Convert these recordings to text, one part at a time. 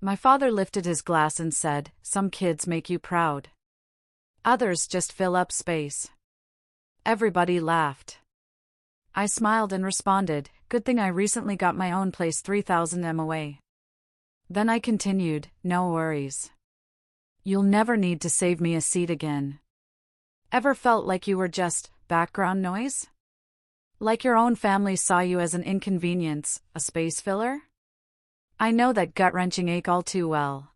My father lifted his glass and said, "Some kids make you proud. Others just fill up space." Everybody laughed. I smiled and responded, "Good thing I recently got my own place 3,000 m away." Then I continued, "No worries. You'll never need to save me a seat again." Ever felt like you were just background noise? Like your own family saw you as an inconvenience, a space filler? I know that gut-wrenching ache all too well.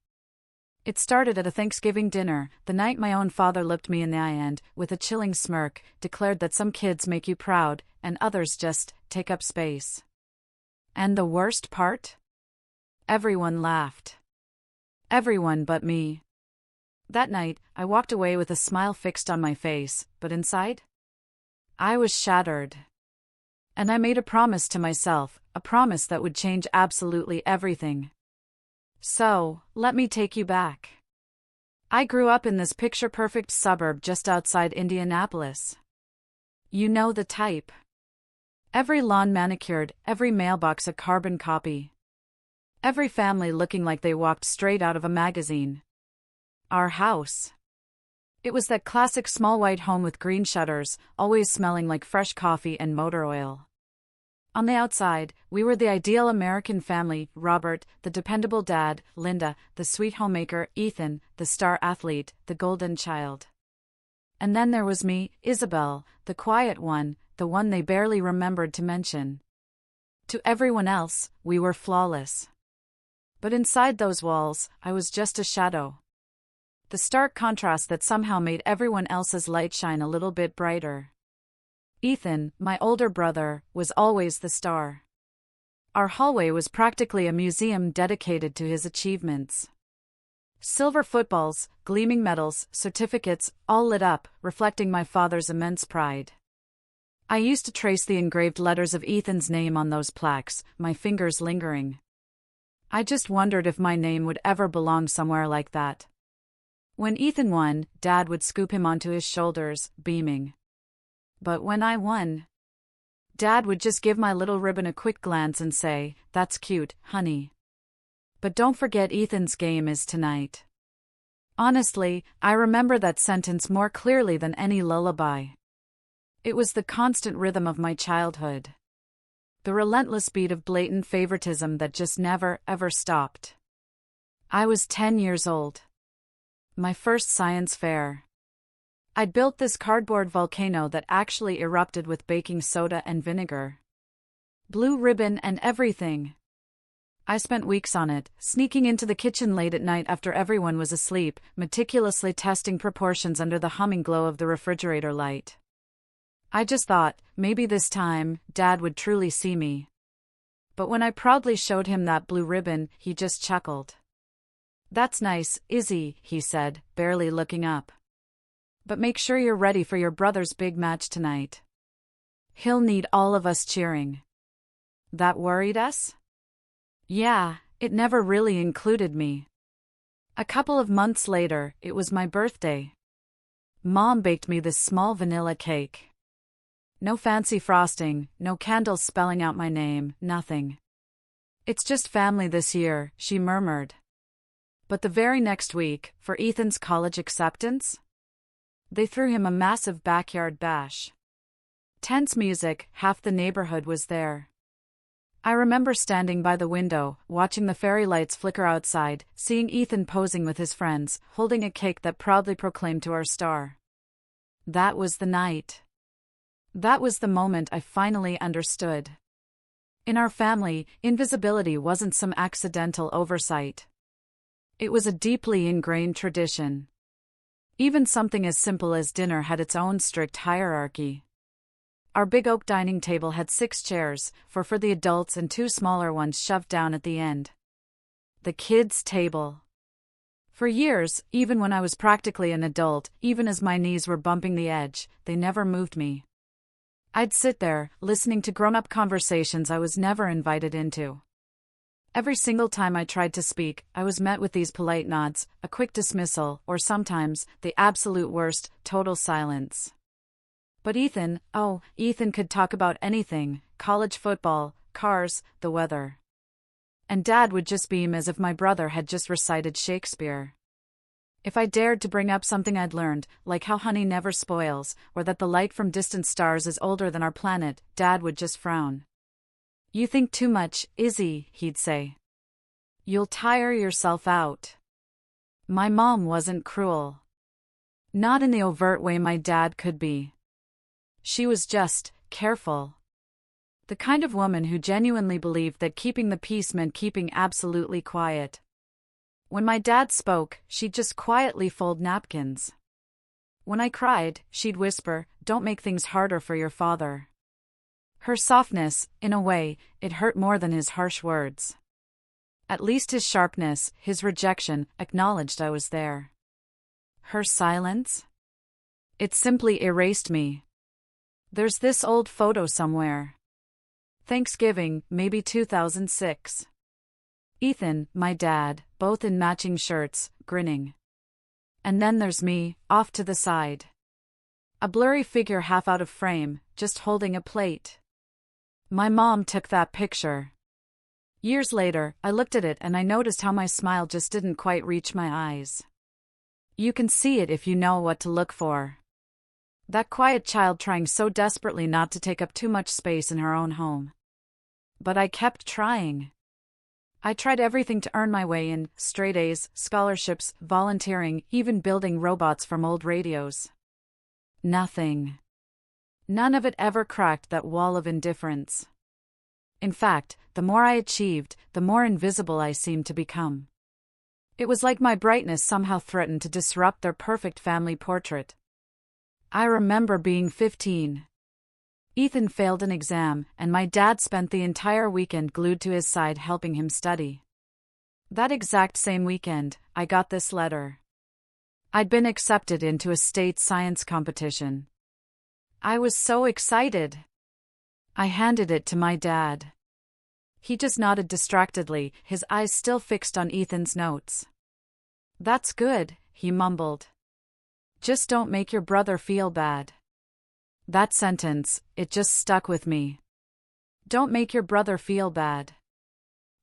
It started at a Thanksgiving dinner, the night my own father looked me in the eye and, with a chilling smirk, declared that some kids make you proud, and others just take up space. And the worst part? Everyone laughed. Everyone but me. That night, I walked away with a smile fixed on my face, but inside? I was shattered. And I made a promise to myself, a promise that would change absolutely everything. So, let me take you back. I grew up in this picture-perfect suburb just outside Indianapolis. You know the type. Every lawn manicured, every mailbox a carbon copy. Every family looking like they walked straight out of a magazine. Our house. It was that classic small white home with green shutters, always smelling like fresh coffee and motor oil. On the outside, we were the ideal American family: Robert, the dependable dad; Linda, the sweet homemaker; Ethan, the star athlete, the golden child. And then there was me, Isabel, the quiet one, the one they barely remembered to mention. To everyone else, we were flawless. But inside those walls, I was just a shadow. The stark contrast that somehow made everyone else's light shine a little bit brighter. Ethan, my older brother, was always the star. Our hallway was practically a museum dedicated to his achievements. Silver footballs, gleaming medals, certificates, all lit up, reflecting my father's immense pride. I used to trace the engraved letters of Ethan's name on those plaques, my fingers lingering. I just wondered if my name would ever belong somewhere like that. When Ethan won, Dad would scoop him onto his shoulders, beaming. But when I won, Dad would just give my little ribbon a quick glance and say, "That's cute, honey. But don't forget Ethan's game is tonight." Honestly, I remember that sentence more clearly than any lullaby. It was the constant rhythm of my childhood. The relentless beat of blatant favoritism that just never, ever stopped. I was 10 years old. My first science fair. I'd built this cardboard volcano that actually erupted with baking soda and vinegar. Blue ribbon and everything. I spent weeks on it, sneaking into the kitchen late at night after everyone was asleep, meticulously testing proportions under the humming glow of the refrigerator light. I just thought, maybe this time, Dad would truly see me. But when I proudly showed him that blue ribbon, he just chuckled. "That's nice, Izzy," he said, barely looking up. "But make sure you're ready for your brother's big match tonight. He'll need all of us cheering." That worried us? Yeah, it never really included me. A couple of months later, it was my birthday. Mom baked me this small vanilla cake. No fancy frosting, no candles spelling out my name, nothing. "It's just family this year," she murmured. But the very next week, for Ethan's college acceptance, they threw him a massive backyard bash. Tense music, half the neighborhood was there. I remember standing by the window, watching the fairy lights flicker outside, seeing Ethan posing with his friends, holding a cake that proudly proclaimed to our star. That was the night. That was the moment I finally understood. In our family, invisibility wasn't some accidental oversight. It was a deeply ingrained tradition. Even something as simple as dinner had its own strict hierarchy. Our big oak dining table had 6 chairs, 4 for the adults and 2 smaller ones shoved down at the end. The kids' table. For years, even when I was practically an adult, even as my knees were bumping the edge, they never moved me. I'd sit there, listening to grown-up conversations I was never invited into. Every single time I tried to speak, I was met with these polite nods, a quick dismissal, or sometimes, the absolute worst, total silence. But Ethan could talk about anything: college football, cars, the weather. and Dad would just beam as if my brother had just recited Shakespeare. If I dared to bring up something I'd learned, like how honey never spoils, or that the light from distant stars is older than our planet, Dad would just frown. "You think too much, Izzy," he'd say. "You'll tire yourself out." My mom wasn't cruel. Not in the overt way my dad could be. She was just careful. The kind of woman who genuinely believed that keeping the peace meant keeping absolutely quiet. When my dad spoke, she'd just quietly fold napkins. When I cried, she'd whisper, "Don't make things harder for your father." Her softness, in a way, it hurt more than his harsh words. At least his sharpness, his rejection, acknowledged I was there. Her silence? It simply erased me. There's this old photo somewhere. Thanksgiving, maybe 2006. Ethan, my dad, both in matching shirts, grinning. And then there's me, off to the side. A blurry figure half out of frame, just holding a plate. My mom took that picture. Years later, I looked at it and I noticed how my smile just didn't quite reach my eyes. You can see it if you know what to look for. That quiet child trying so desperately not to take up too much space in her own home. But I kept trying. I tried everything to earn my way in: straight A's, scholarships, volunteering, even building robots from old radios. Nothing. None of it ever cracked that wall of indifference. In fact, the more I achieved, the more invisible I seemed to become. It was like my brightness somehow threatened to disrupt their perfect family portrait. I remember being 15. Ethan failed an exam, and my dad spent the entire weekend glued to his side helping him study. That exact same weekend, I got this letter. I'd been accepted into a state science competition. I was so excited. I handed it to my dad. He just nodded distractedly, his eyes still fixed on Ethan's notes. "That's good," he mumbled. "Just don't make your brother feel bad." That sentence, it just stuck with me. Don't make your brother feel bad.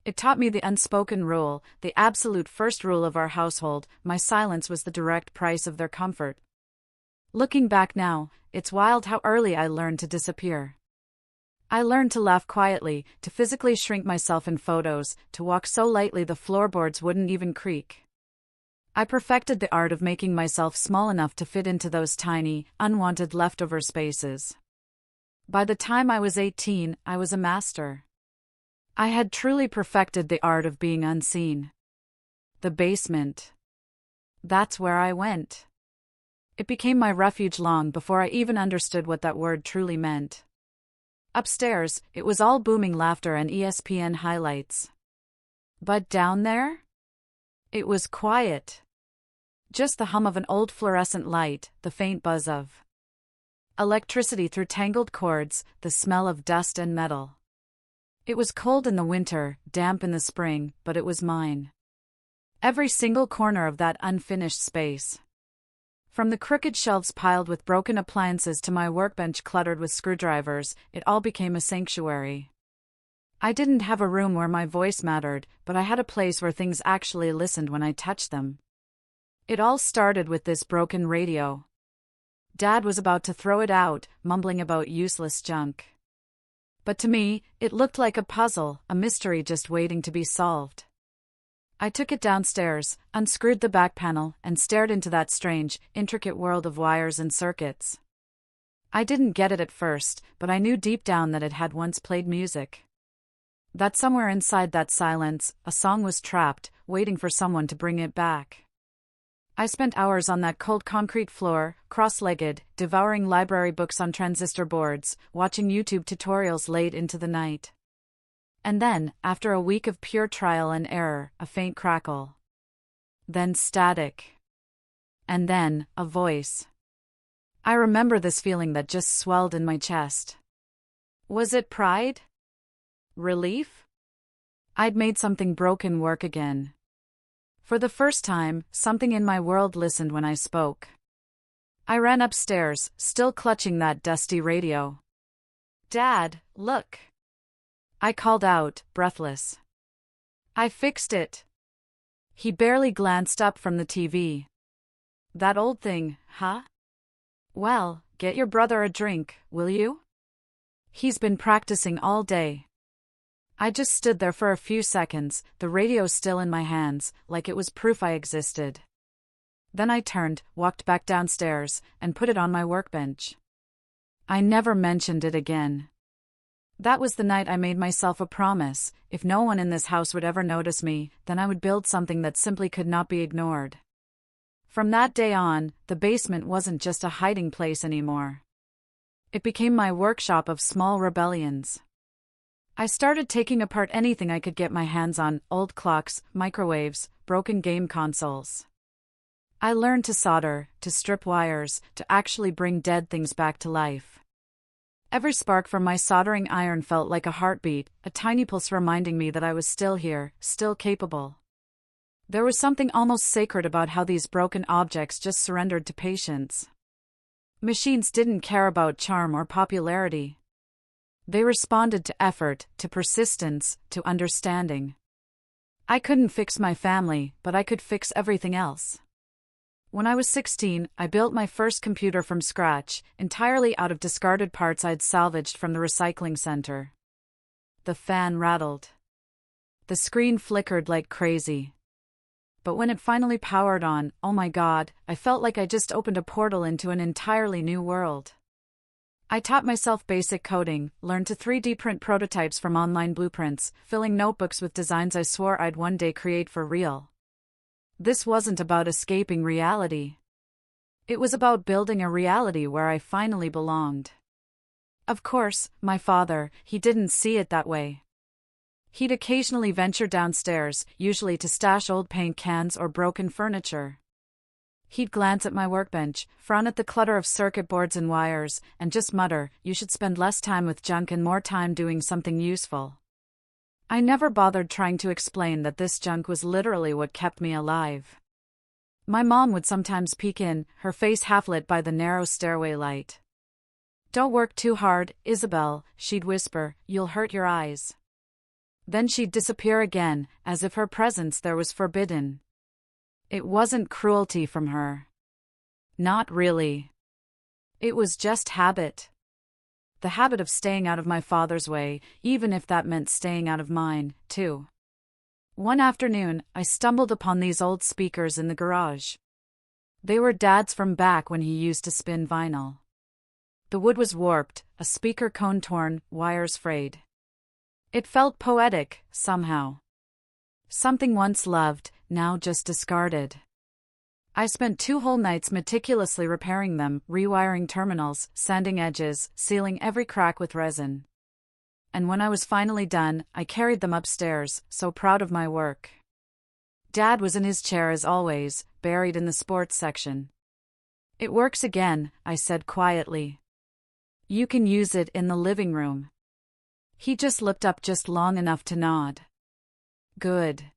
It taught me the unspoken rule, the absolute first rule of our household: my silence was the direct price of their comfort. Looking back now, it's wild how early I learned to disappear. I learned to laugh quietly, to physically shrink myself in photos, to walk so lightly the floorboards wouldn't even creak. I perfected the art of making myself small enough to fit into those tiny, unwanted leftover spaces. By the time I was 18, I was a master. I had truly perfected the art of being unseen. The basement. That's where I went. It became my refuge long before I even understood what that word truly meant. Upstairs, it was all booming laughter and ESPN highlights. But down there? It was quiet. Just the hum of an old fluorescent light, the faint buzz of electricity through tangled cords, the smell of dust and metal. It was cold in the winter, damp in the spring, but it was mine. Every single corner of that unfinished space. From the crooked shelves piled with broken appliances to my workbench cluttered with screwdrivers, it all became a sanctuary. I didn't have a room where my voice mattered, but I had a place where things actually listened when I touched them. It all started with this broken radio. Dad was about to throw it out, mumbling about useless junk. But to me, it looked like a puzzle, a mystery just waiting to be solved. I took it downstairs, unscrewed the back panel, and stared into that strange, intricate world of wires and circuits. I didn't get it at first, but I knew deep down that it had once played music. That somewhere inside that silence, a song was trapped, waiting for someone to bring it back. I spent hours on that cold concrete floor, cross-legged, devouring library books on transistor boards, watching YouTube tutorials late into the night. And then, after a week of pure trial and error, a faint crackle. Then static. And then, a voice. I remember this feeling that just swelled in my chest. Was it pride? Relief? I'd made something broken work again. For the first time, something in my world listened when I spoke. I ran upstairs, still clutching that dusty radio. "Dad, look!" I called out, breathless. I fixed it. He barely glanced up from the TV. That old thing, huh? Well, get your brother a drink, will you? He's been practicing all day. I just stood there for a few seconds, the radio still in my hands, like it was proof I existed. Then I turned, walked back downstairs, and put it on my workbench. I never mentioned it again. That was the night I made myself a promise: if no one in this house would ever notice me, then I would build something that simply could not be ignored. From that day on, the basement wasn't just a hiding place anymore. It became my workshop of small rebellions. I started taking apart anything I could get my hands on: old clocks, microwaves, broken game consoles. I learned to solder, to strip wires, to actually bring dead things back to life. Every spark from my soldering iron felt like a heartbeat, a tiny pulse reminding me that I was still here, still capable. There was something almost sacred about how these broken objects just surrendered to patience. Machines didn't care about charm or popularity. They responded to effort, to persistence, to understanding. I couldn't fix my family, but I could fix everything else. When I was 16, I built my first computer from scratch, entirely out of discarded parts I'd salvaged from the recycling center. The fan rattled. The screen flickered like crazy. But when it finally powered on, oh my God, I felt like I just opened a portal into an entirely new world. I taught myself basic coding, learned to 3D print prototypes from online blueprints, filling notebooks with designs I swore I'd one day create for real. This wasn't about escaping reality. It was about building a reality where I finally belonged. Of course, my father, he didn't see it that way. He'd occasionally venture downstairs, usually to stash old paint cans or broken furniture. He'd glance at my workbench, frown at the clutter of circuit boards and wires, and just mutter, "You should spend less time with junk and more time doing something useful." I never bothered trying to explain that this junk was literally what kept me alive. My mom would sometimes peek in, her face half lit by the narrow stairway light. "Don't work too hard, Isabel," she'd whisper, "you'll hurt your eyes." Then she'd disappear again, as if her presence there was forbidden. It wasn't cruelty from her. Not really. It was just habit. The habit of staying out of my father's way, even if that meant staying out of mine, too. One afternoon, I stumbled upon these old speakers in the garage. They were Dad's from back when he used to spin vinyl. The wood was warped, a speaker cone torn, wires frayed. It felt poetic, somehow. Something once loved, now just discarded. I spent 2 whole nights meticulously repairing them, rewiring terminals, sanding edges, sealing every crack with resin. And when I was finally done, I carried them upstairs, so proud of my work. Dad was in his chair as always, buried in the sports section. "It works again," I said quietly. "You can use it in the living room." He just looked up just long enough to nod. "Good.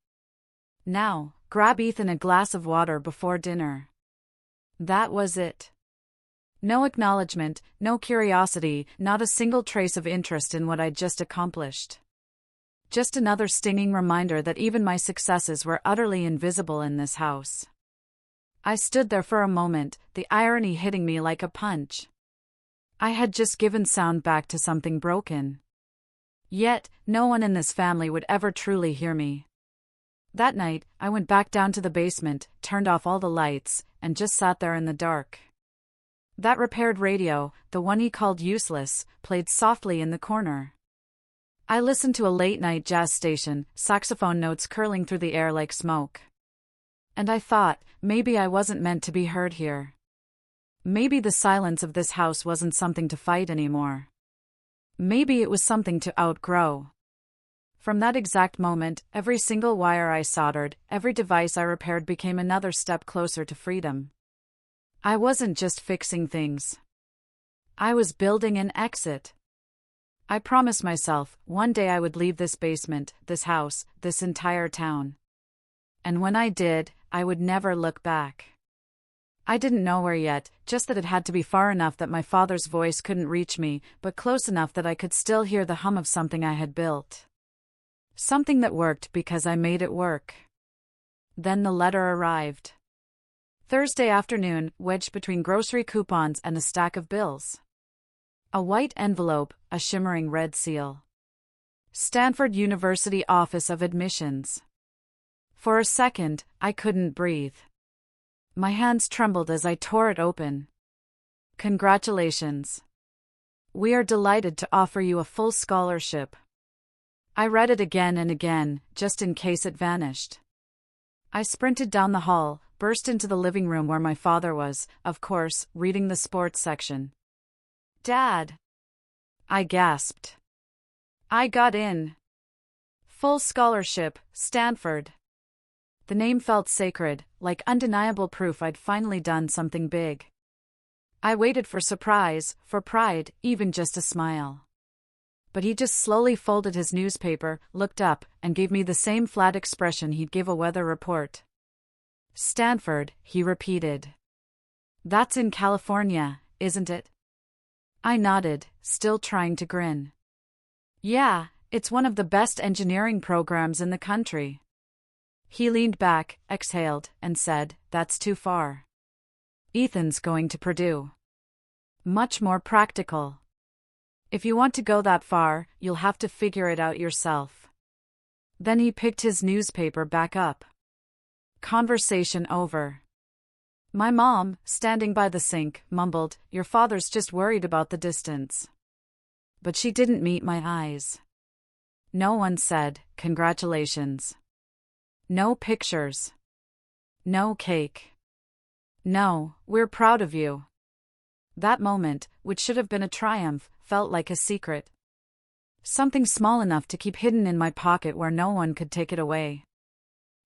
Now, grab Ethan a glass of water before dinner." That was it. No acknowledgement, no curiosity, not a single trace of interest in what I'd just accomplished. Just another stinging reminder that even my successes were utterly invisible in this house. I stood there for a moment, the irony hitting me like a punch. I had just given sound back to something broken. Yet, no one in this family would ever truly hear me. That night, I went back down to the basement, turned off all the lights, and just sat there in the dark. That repaired radio, the one he called useless, played softly in the corner. I listened to a late-night jazz station, saxophone notes curling through the air like smoke. And I thought, maybe I wasn't meant to be heard here. Maybe the silence of this house wasn't something to fight anymore. Maybe it was something to outgrow. From that exact moment, every single wire I soldered, every device I repaired became another step closer to freedom. I wasn't just fixing things. I was building an exit. I promised myself, one day I would leave this basement, this house, this entire town. And when I did, I would never look back. I didn't know where yet, just that it had to be far enough that my father's voice couldn't reach me, but close enough that I could still hear the hum of something I had built. Something that worked because I made it work. Then the letter arrived. Thursday afternoon, wedged between grocery coupons and a stack of bills. A white envelope, a shimmering red seal. Stanford University Office of Admissions. For a second, I couldn't breathe. My hands trembled as I tore it open. Congratulations. We are delighted to offer you a full scholarship. I read it again and again, just in case it vanished. I sprinted down the hall, burst into the living room where my father was, of course, reading the sports section. Dad! I gasped. I got in. Full scholarship, Stanford. The name felt sacred, like undeniable proof I'd finally done something big. I waited for surprise, for pride, even just a smile. But he just slowly folded his newspaper, looked up, and gave me the same flat expression he'd give a weather report. Stanford, he repeated. That's in California, isn't it? I nodded, still trying to grin. Yeah, it's one of the best engineering programs in the country. He leaned back, exhaled, and said, That's too far. Ethan's going to Purdue. Much more practical. If you want to go that far, you'll have to figure it out yourself. Then he picked his newspaper back up. Conversation over. My mom, standing by the sink, mumbled, Your father's just worried about the distance. But she didn't meet my eyes. No one said, Congratulations. No pictures. No cake. No, we're proud of you. That moment, which should have been a triumph, felt like a secret. Something small enough to keep hidden in my pocket where no one could take it away.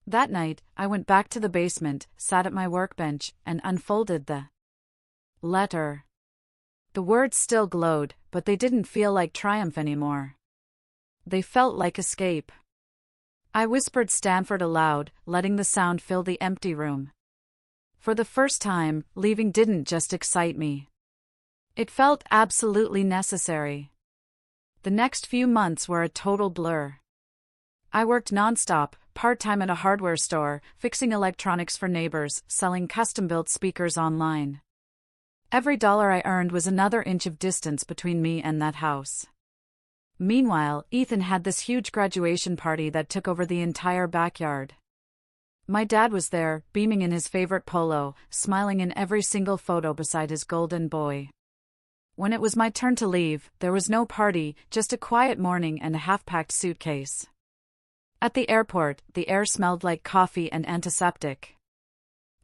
That night, I went back to the basement, sat at my workbench, and unfolded the letter. The words still glowed, but they didn't feel like triumph anymore. They felt like escape. I whispered Stanford aloud, letting the sound fill the empty room. For the first time, leaving didn't just excite me. It felt absolutely necessary. The next few months were a total blur. I worked nonstop, part-time at a hardware store, fixing electronics for neighbors, selling custom-built speakers online. Every dollar I earned was another inch of distance between me and that house. Meanwhile, Ethan had this huge graduation party that took over the entire backyard. My dad was there, beaming in his favorite polo, smiling in every single photo beside his golden boy. When it was my turn to leave, there was no party, just a quiet morning and a half-packed suitcase. At the airport, the air smelled like coffee and antiseptic.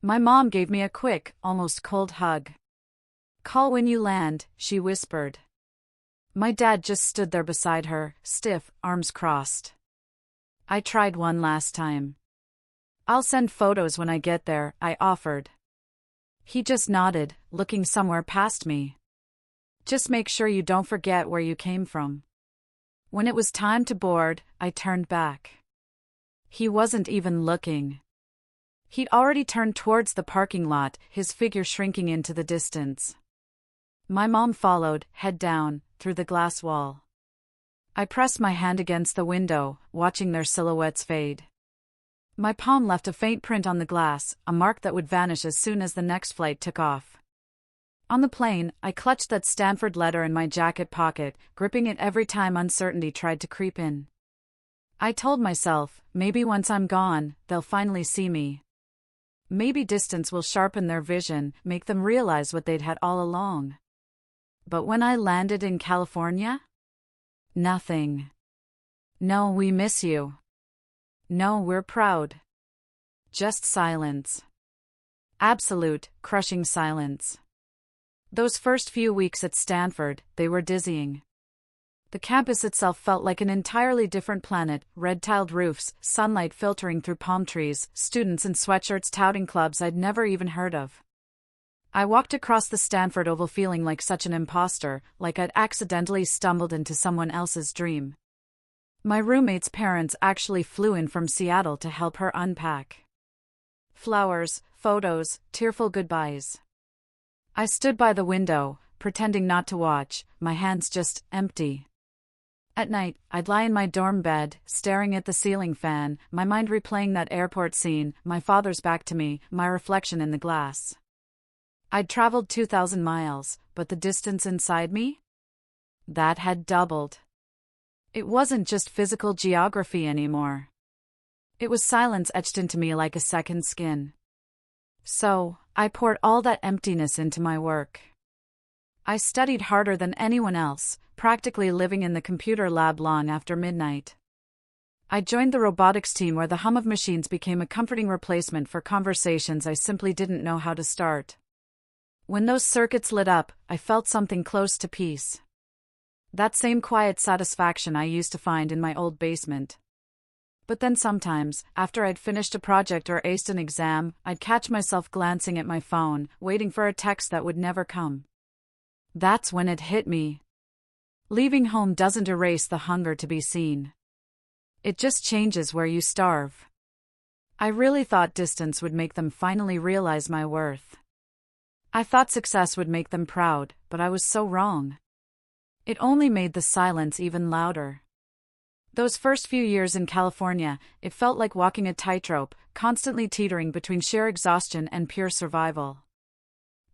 My mom gave me a quick, almost cold hug. Call when you land, she whispered. My dad just stood there beside her, stiff, arms crossed. I tried one last time. I'll send photos when I get there, I offered. He just nodded, looking somewhere past me. Just make sure you don't forget where you came from. When it was time to board, I turned back. He wasn't even looking. He'd already turned towards the parking lot, his figure shrinking into the distance. My mom followed, head down, through the glass wall. I pressed my hand against the window, watching their silhouettes fade. My palm left a faint print on the glass, a mark that would vanish as soon as the next flight took off. On the plane, I clutched that Stanford letter in my jacket pocket, gripping it every time uncertainty tried to creep in. I told myself, maybe once I'm gone, they'll finally see me. Maybe distance will sharpen their vision, make them realize what they'd had all along. But when I landed in California? Nothing. No, we miss you. No, we're proud. Just silence. Absolute, crushing silence. Those first few weeks at Stanford, they were dizzying. The campus itself felt like an entirely different planet, red-tiled roofs, sunlight filtering through palm trees, students in sweatshirts touting clubs I'd never even heard of. I walked across the Stanford Oval feeling like such an imposter, like I'd accidentally stumbled into someone else's dream. My roommate's parents actually flew in from Seattle to help her unpack. Flowers, photos, tearful goodbyes. I stood by the window, pretending not to watch, my hands just empty. At night, I'd lie in my dorm bed, staring at the ceiling fan, my mind replaying that airport scene, my father's back to me, my reflection in the glass. I'd traveled 2,000 miles, but the distance inside me? That had doubled. It wasn't just physical geography anymore. It was silence etched into me like a second skin. So, I poured all that emptiness into my work. I studied harder than anyone else, practically living in the computer lab long after midnight. I joined the robotics team where the hum of machines became a comforting replacement for conversations I simply didn't know how to start. When those circuits lit up, I felt something close to peace. That same quiet satisfaction I used to find in my old basement. But then sometimes, after I'd finished a project or aced an exam, I'd catch myself glancing at my phone, waiting for a text that would never come. That's when it hit me. Leaving home doesn't erase the hunger to be seen. It just changes where you starve. I really thought distance would make them finally realize my worth. I thought success would make them proud, but I was so wrong. It only made the silence even louder. Those first few years in California, it felt like walking a tightrope, constantly teetering between sheer exhaustion and pure survival.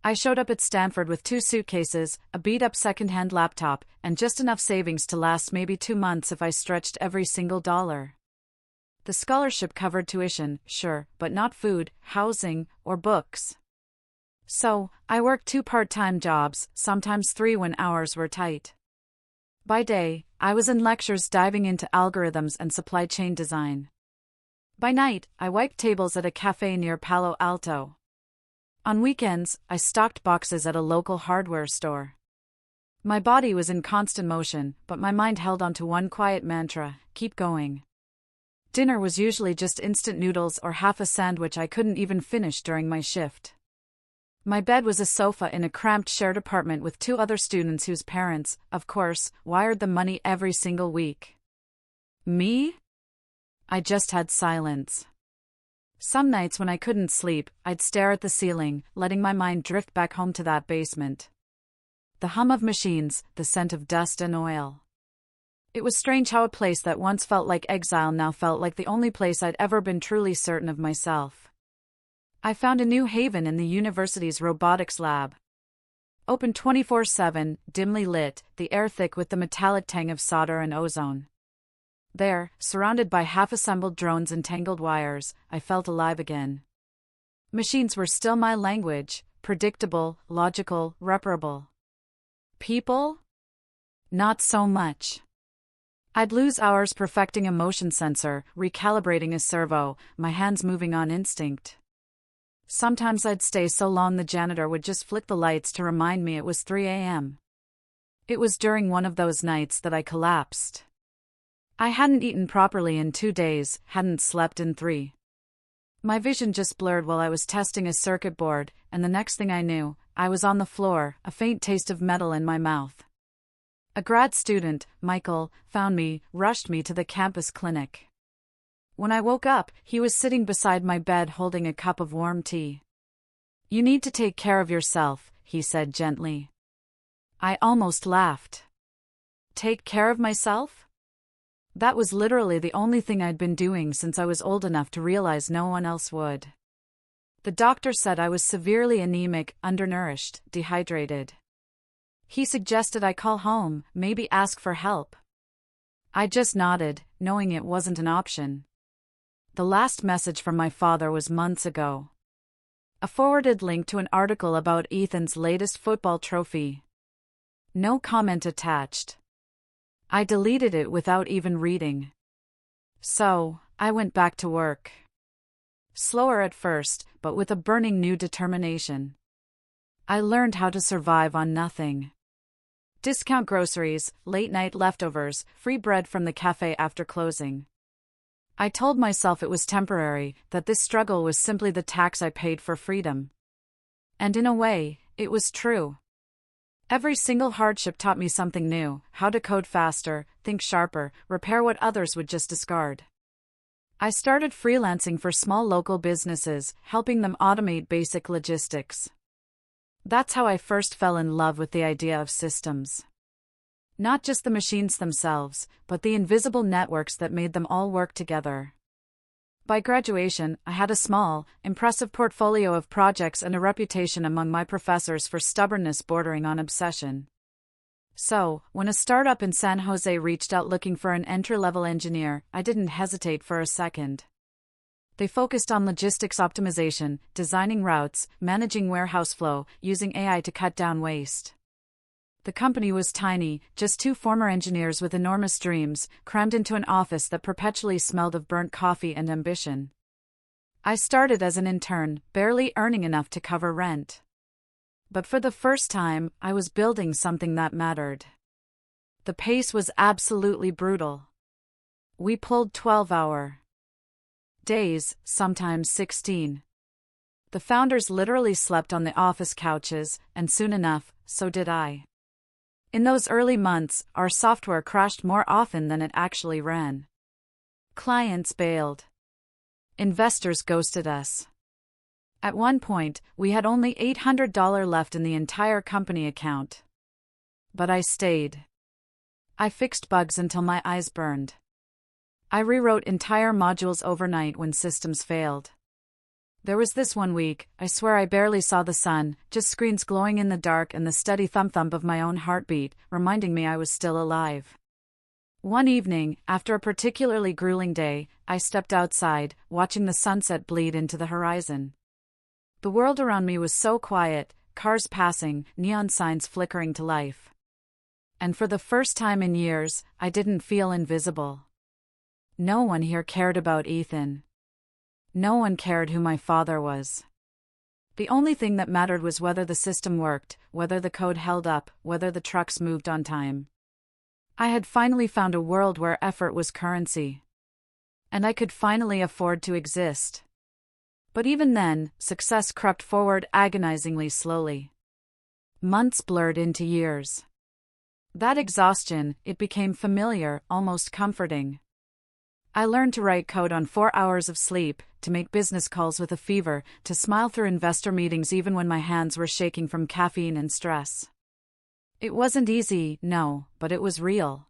I showed up at Stanford with 2 suitcases, a beat-up second-hand laptop, and just enough savings to last maybe 2 months if I stretched every single dollar. The scholarship covered tuition, sure, but not food, housing, or books. So, I worked 2 part-time jobs, sometimes 3 when hours were tight. By day, I was in lectures diving into algorithms and supply chain design. By night, I wiped tables at a cafe near Palo Alto. On weekends, I stocked boxes at a local hardware store. My body was in constant motion, but my mind held on to one quiet mantra: keep going. Dinner was usually just instant noodles or half a sandwich I couldn't even finish during my shift. My bed was a sofa in a cramped shared apartment with 2 other students whose parents, of course, wired the money every single week. Me? I just had silence. Some nights when I couldn't sleep, I'd stare at the ceiling, letting my mind drift back home to that basement. The hum of machines, the scent of dust and oil. It was strange how a place that once felt like exile now felt like the only place I'd ever been truly certain of myself. I found a new haven in the university's robotics lab. Open 24/7, dimly lit, the air thick with the metallic tang of solder and ozone. There, surrounded by half-assembled drones and tangled wires, I felt alive again. Machines were still my language, predictable, logical, reparable. People? Not so much. I'd lose hours perfecting a motion sensor, recalibrating a servo, my hands moving on instinct. Sometimes I'd stay so long the janitor would just flick the lights to remind me it was 3 a.m. It was during one of those nights that I collapsed. I hadn't eaten properly in 2 days, hadn't slept in 3. My vision just blurred while I was testing a circuit board, and the next thing I knew, I was on the floor, a faint taste of metal in my mouth. A grad student, Michael, found me, rushed me to the campus clinic. When I woke up, he was sitting beside my bed holding a cup of warm tea. "You need to take care of yourself," he said gently. I almost laughed. Take care of myself? That was literally the only thing I'd been doing since I was old enough to realize no one else would. The doctor said I was severely anemic, undernourished, dehydrated. He suggested I call home, maybe ask for help. I just nodded, knowing it wasn't an option. The last message from my father was months ago. A forwarded link to an article about Ethan's latest football trophy. No comment attached. I deleted it without even reading. So, I went back to work. Slower at first, but with a burning new determination. I learned how to survive on nothing. Discount groceries, late-night leftovers, free bread from the cafe after closing. I told myself it was temporary, that this struggle was simply the tax I paid for freedom. And in a way, it was true. Every single hardship taught me something new: how to code faster, think sharper, repair what others would just discard. I started freelancing for small local businesses, helping them automate basic logistics. That's how I first fell in love with the idea of systems. Not just the machines themselves, but the invisible networks that made them all work together. By graduation, I had a small, impressive portfolio of projects and a reputation among my professors for stubbornness bordering on obsession. So, when a startup in San Jose reached out looking for an entry-level engineer, I didn't hesitate for a second. They focused on logistics optimization, designing routes, managing warehouse flow, using AI to cut down waste. The company was tiny, just 2 former engineers with enormous dreams, crammed into an office that perpetually smelled of burnt coffee and ambition. I started as an intern, barely earning enough to cover rent. But for the first time, I was building something that mattered. The pace was absolutely brutal. We pulled 12-hour days, sometimes 16. The founders literally slept on the office couches, and soon enough, so did I. In those early months, our software crashed more often than it actually ran. Clients bailed. Investors ghosted us. At one point, we had only $800 left in the entire company account. But I stayed. I fixed bugs until my eyes burned. I rewrote entire modules overnight when systems failed. There was this one week, I swear I barely saw the sun, just screens glowing in the dark and the steady thump-thump of my own heartbeat, reminding me I was still alive. One evening, after a particularly grueling day, I stepped outside, watching the sunset bleed into the horizon. The world around me was so quiet, cars passing, neon signs flickering to life. And for the first time in years, I didn't feel invisible. No one here cared about Ethan. No one cared who my father was. The only thing that mattered was whether the system worked, whether the code held up, whether the trucks moved on time. I had finally found a world where effort was currency. And I could finally afford to exist. But even then, success crept forward agonizingly slowly. Months blurred into years. That exhaustion, it became familiar, almost comforting. I learned to write code on 4 hours of sleep, to make business calls with a fever, to smile through investor meetings even when my hands were shaking from caffeine and stress. It wasn't easy, no, but it was real.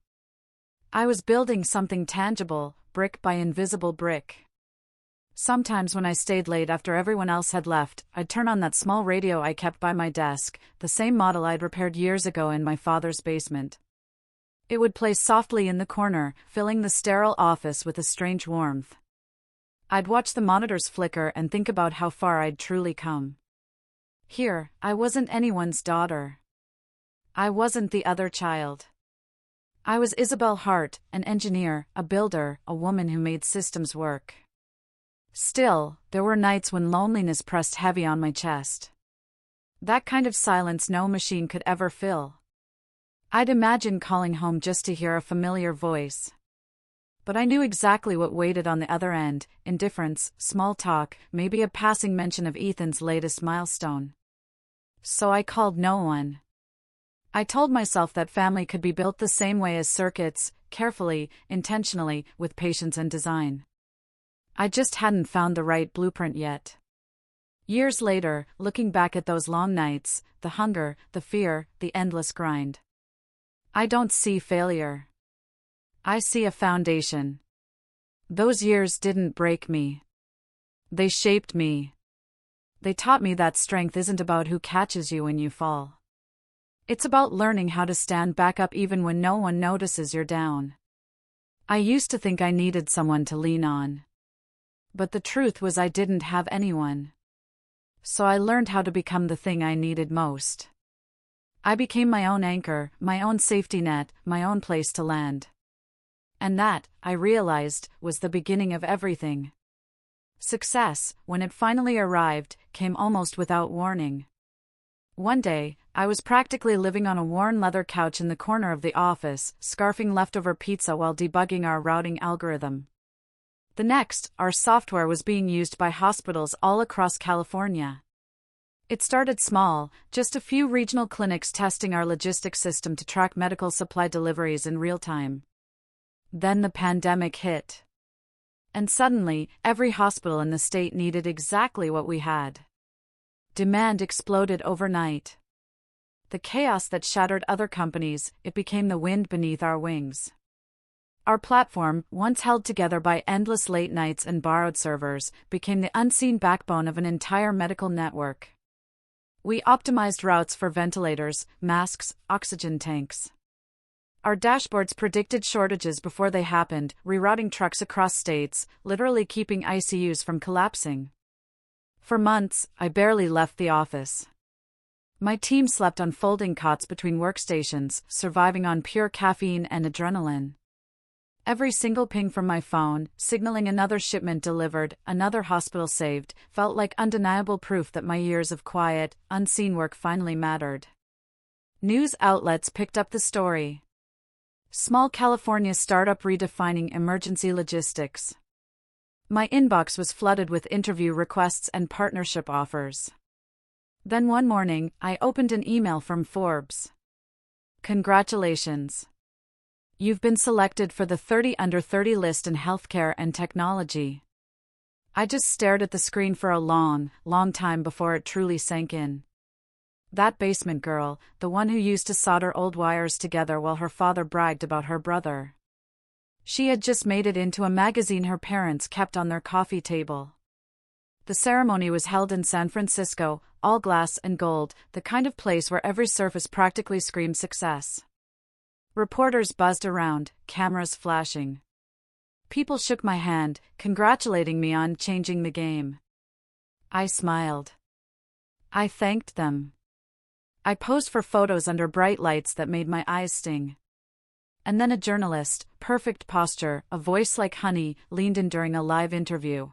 I was building something tangible, brick by invisible brick. Sometimes when I stayed late after everyone else had left, I'd turn on that small radio I kept by my desk, the same model I'd repaired years ago in my father's basement. It would play softly in the corner, filling the sterile office with a strange warmth. I'd watch the monitors flicker and think about how far I'd truly come. Here, I wasn't anyone's daughter. I wasn't the other child. I was Isabel Hart, an engineer, a builder, a woman who made systems work. Still, there were nights when loneliness pressed heavy on my chest. That kind of silence no machine could ever fill. I'd imagine calling home just to hear a familiar voice. But I knew exactly what waited on the other end: indifference, small talk, maybe a passing mention of Ethan's latest milestone. So I called no one. I told myself that family could be built the same way as circuits, carefully, intentionally, with patience and design. I just hadn't found the right blueprint yet. Years later, looking back at those long nights, the hunger, the fear, the endless grind, I don't see failure. I see a foundation. Those years didn't break me. They shaped me. They taught me that strength isn't about who catches you when you fall. It's about learning how to stand back up even when no one notices you're down. I used to think I needed someone to lean on. But the truth was I didn't have anyone. So I learned how to become the thing I needed most. I became my own anchor, my own safety net, my own place to land. And that, I realized, was the beginning of everything. Success, when it finally arrived, came almost without warning. One day, I was practically living on a worn leather couch in the corner of the office, scarfing leftover pizza while debugging our routing algorithm. The next, our software was being used by hospitals all across California. It started small, just a few regional clinics testing our logistics system to track medical supply deliveries in real time. Then the pandemic hit. And suddenly, every hospital in the state needed exactly what we had. Demand exploded overnight. The chaos that shattered other companies, it became the wind beneath our wings. Our platform, once held together by endless late nights and borrowed servers, became the unseen backbone of an entire medical network. We optimized routes for ventilators, masks, oxygen tanks. Our dashboards predicted shortages before they happened, rerouting trucks across states, literally keeping ICUs from collapsing. For months, I barely left the office. My team slept on folding cots between workstations, surviving on pure caffeine and adrenaline. Every single ping from my phone, signaling another shipment delivered, another hospital saved, felt like undeniable proof that my years of quiet, unseen work finally mattered. News outlets picked up the story. Small California startup redefining emergency logistics. My inbox was flooded with interview requests and partnership offers. Then one morning, I opened an email from Forbes. Congratulations. You've been selected for the 30 Under 30 list in healthcare and technology. I just stared at the screen for a long time before it truly sank in. That basement girl, the one who used to solder old wires together while her father bragged about her brother. She had just made it into a magazine her parents kept on their coffee table. The ceremony was held in San Francisco, all glass and gold, the kind of place where every surface practically screamed success. Reporters buzzed around, cameras flashing. People shook my hand, congratulating me on changing the game. I smiled. I thanked them. I posed for photos under bright lights that made my eyes sting. And then a journalist, perfect posture, a voice like honey, leaned in during a live interview.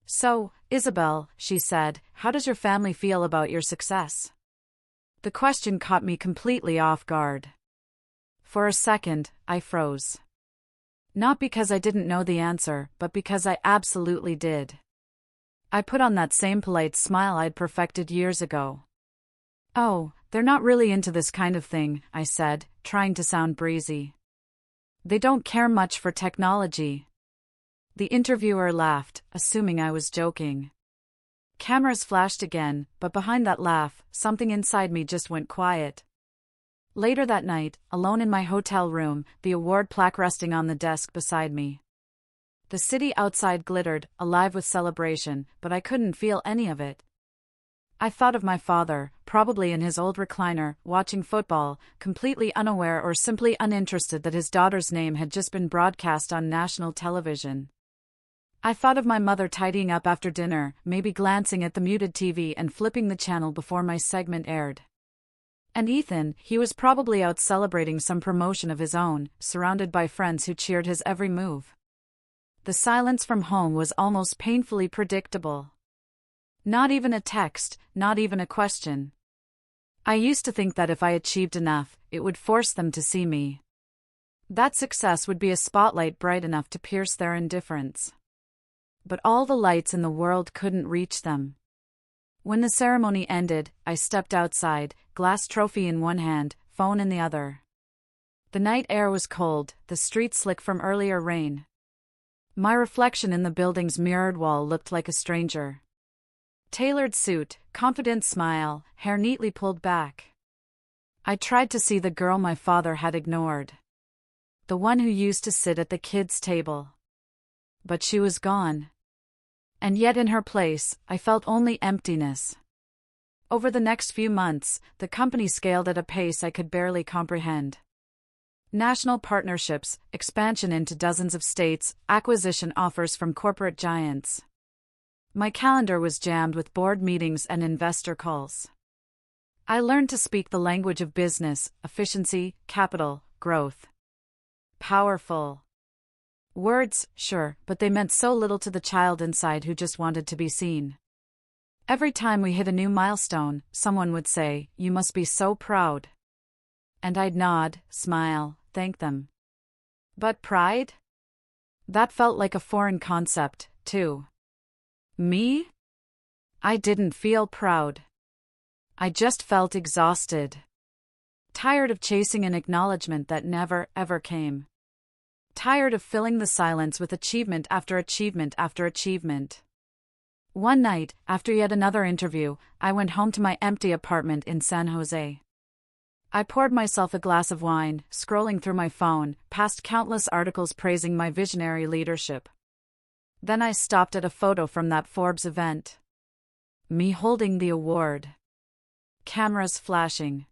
So, Isabel, she said, how does your family feel about your success? The question caught me completely off guard. For a second, I froze. Not because I didn't know the answer, but because I absolutely did. I put on that same polite smile I'd perfected years ago. Oh, they're not really into this kind of thing, I said, trying to sound breezy. They don't care much for technology. The interviewer laughed, assuming I was joking. Cameras flashed again, but behind that laugh, something inside me just went quiet. Later that night, alone in my hotel room, the award plaque resting on the desk beside me. The city outside glittered, alive with celebration, but I couldn't feel any of it. I thought of my father, probably in his old recliner, watching football, completely unaware or simply uninterested that his daughter's name had just been broadcast on national television. I thought of my mother tidying up after dinner, maybe glancing at the muted TV and flipping the channel before my segment aired. And Ethan, he was probably out celebrating some promotion of his own, surrounded by friends who cheered his every move. The silence from home was almost painfully predictable. Not even a text, not even a question. I used to think that if I achieved enough, it would force them to see me. That success would be a spotlight bright enough to pierce their indifference. But all the lights in the world couldn't reach them. When the ceremony ended, I stepped outside, glass trophy in one hand, phone in the other. The night air was cold, the street slick from earlier rain. My reflection in the building's mirrored wall looked like a stranger. Tailored suit, confident smile, hair neatly pulled back. I tried to see the girl my father had ignored. The one who used to sit at the kids' table. But she was gone. And yet in her place, I felt only emptiness. Over the next few months, the company scaled at a pace I could barely comprehend. National partnerships, expansion into dozens of states, acquisition offers from corporate giants. My calendar was jammed with board meetings and investor calls. I learned to speak the language of business, efficiency, capital, growth. Powerful. Words, sure, but they meant so little to the child inside who just wanted to be seen. Every time we hit a new milestone, someone would say, "You must be so proud." And I'd nod, smile, thank them. But pride? That felt like a foreign concept, too. Me? I didn't feel proud. I just felt exhausted. Tired of chasing an acknowledgement that never, ever came. Tired of filling the silence with achievement after achievement after achievement. One night, after yet another interview, I went home to my empty apartment in San Jose. I poured myself a glass of wine, scrolling through my phone, past countless articles praising my visionary leadership. Then I stopped at a photo from that Forbes event. Me holding the award. Cameras flashing.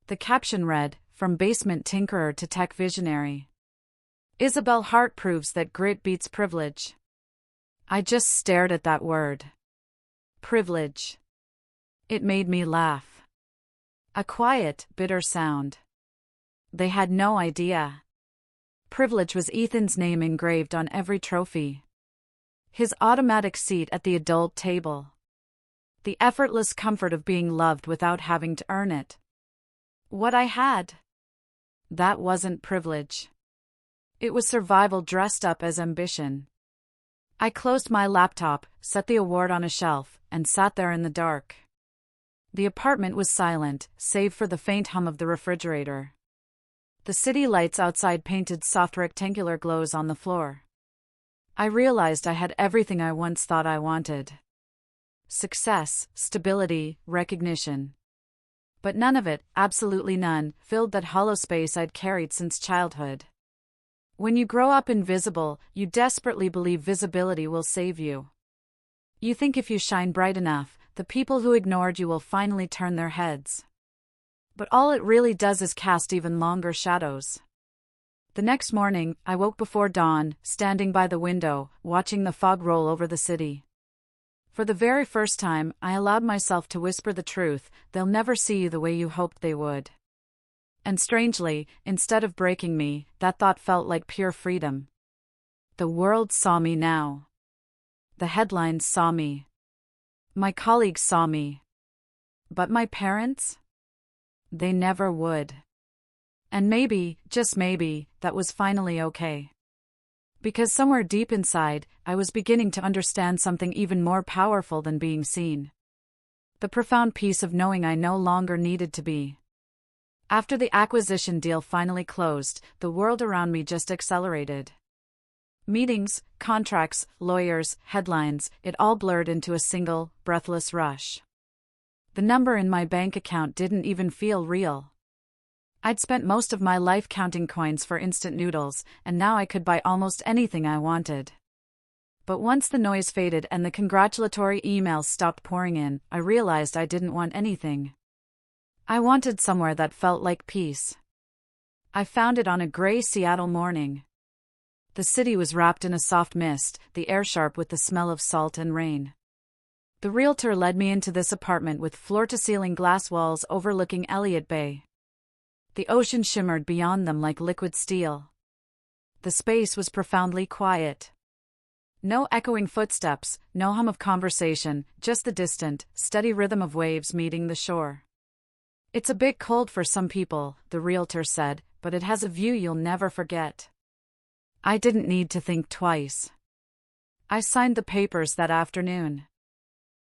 The caption read, "From basement tinkerer to tech visionary. Isabel Hart proves that grit beats privilege." I just stared at that word. Privilege. It made me laugh. A quiet, bitter sound. They had no idea. Privilege was Ethan's name engraved on every trophy. His automatic seat at the adult table. The effortless comfort of being loved without having to earn it. What I had? That wasn't privilege. It was survival dressed up as ambition. I closed my laptop, set the award on a shelf, and sat there in the dark. The apartment was silent, save for the faint hum of the refrigerator. The city lights outside painted soft rectangular glows on the floor. I realized I had everything I once thought I wanted. Success, stability, recognition. But none of it, absolutely none, filled that hollow space I'd carried since childhood. When you grow up invisible, you desperately believe visibility will save you. You think if you shine bright enough, the people who ignored you will finally turn their heads. But all it really does is cast even longer shadows. The next morning, I woke before dawn, standing by the window, watching the fog roll over the city. For the very first time, I allowed myself to whisper the truth: they'll never see you the way you hoped they would. And strangely, instead of breaking me, that thought felt like pure freedom. The world saw me now. The headlines saw me. My colleagues saw me. But my parents? They never would. And maybe, just maybe, that was finally okay. Because somewhere deep inside, I was beginning to understand something even more powerful than being seen. The profound peace of knowing I no longer needed to be. After the acquisition deal finally closed, the world around me just accelerated. Meetings, contracts, lawyers, headlines, it all blurred into a single, breathless rush. The number in my bank account didn't even feel real. I'd spent most of my life counting coins for instant noodles, and now I could buy almost anything I wanted. But once the noise faded and the congratulatory emails stopped pouring in, I realized I didn't want anything. I wanted somewhere that felt like peace. I found it on a gray Seattle morning. The city was wrapped in a soft mist, the air sharp with the smell of salt and rain. The realtor led me into this apartment with floor-to-ceiling glass walls overlooking Elliott Bay. The ocean shimmered beyond them like liquid steel. The space was profoundly quiet. No echoing footsteps, no hum of conversation, just the distant, steady rhythm of waves meeting the shore. "It's a bit cold for some people," the realtor said, "but it has a view you'll never forget." I didn't need to think twice. I signed the papers that afternoon.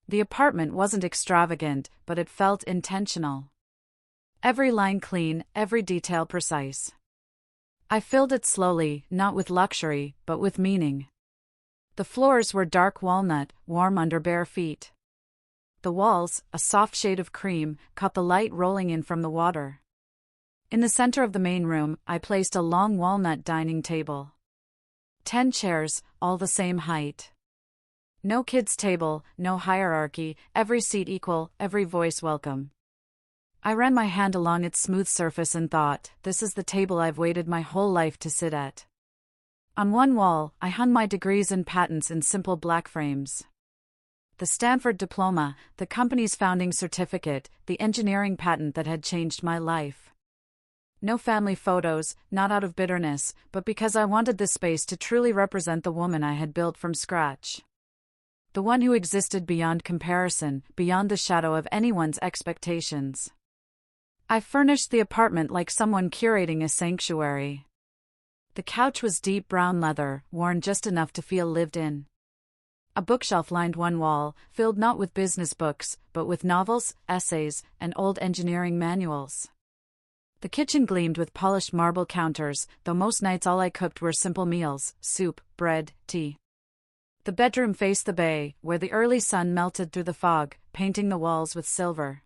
The apartment wasn't extravagant, but it felt intentional. Every line clean, every detail precise. I filled it slowly, not with luxury, but with meaning. The floors were dark walnut, warm under bare feet. The walls, a soft shade of cream, caught the light rolling in from the water. In the center of the main room, I placed a long walnut dining table. 10 chairs, all the same height. No kids' table, no hierarchy, every seat equal, every voice welcome. I ran my hand along its smooth surface and thought, this is the table I've waited my whole life to sit at. On one wall, I hung my degrees and patents in simple black frames. The Stanford diploma, the company's founding certificate, the engineering patent that had changed my life. No family photos, not out of bitterness, but because I wanted this space to truly represent the woman I had built from scratch. The one who existed beyond comparison, beyond the shadow of anyone's expectations. I furnished the apartment like someone curating a sanctuary. The couch was deep brown leather, worn just enough to feel lived in. A bookshelf lined one wall, filled not with business books, but with novels, essays, and old engineering manuals. The kitchen gleamed with polished marble counters, though most nights all I cooked were simple meals, soup, bread, tea. The bedroom faced the bay, where the early sun melted through the fog, painting the walls with silver.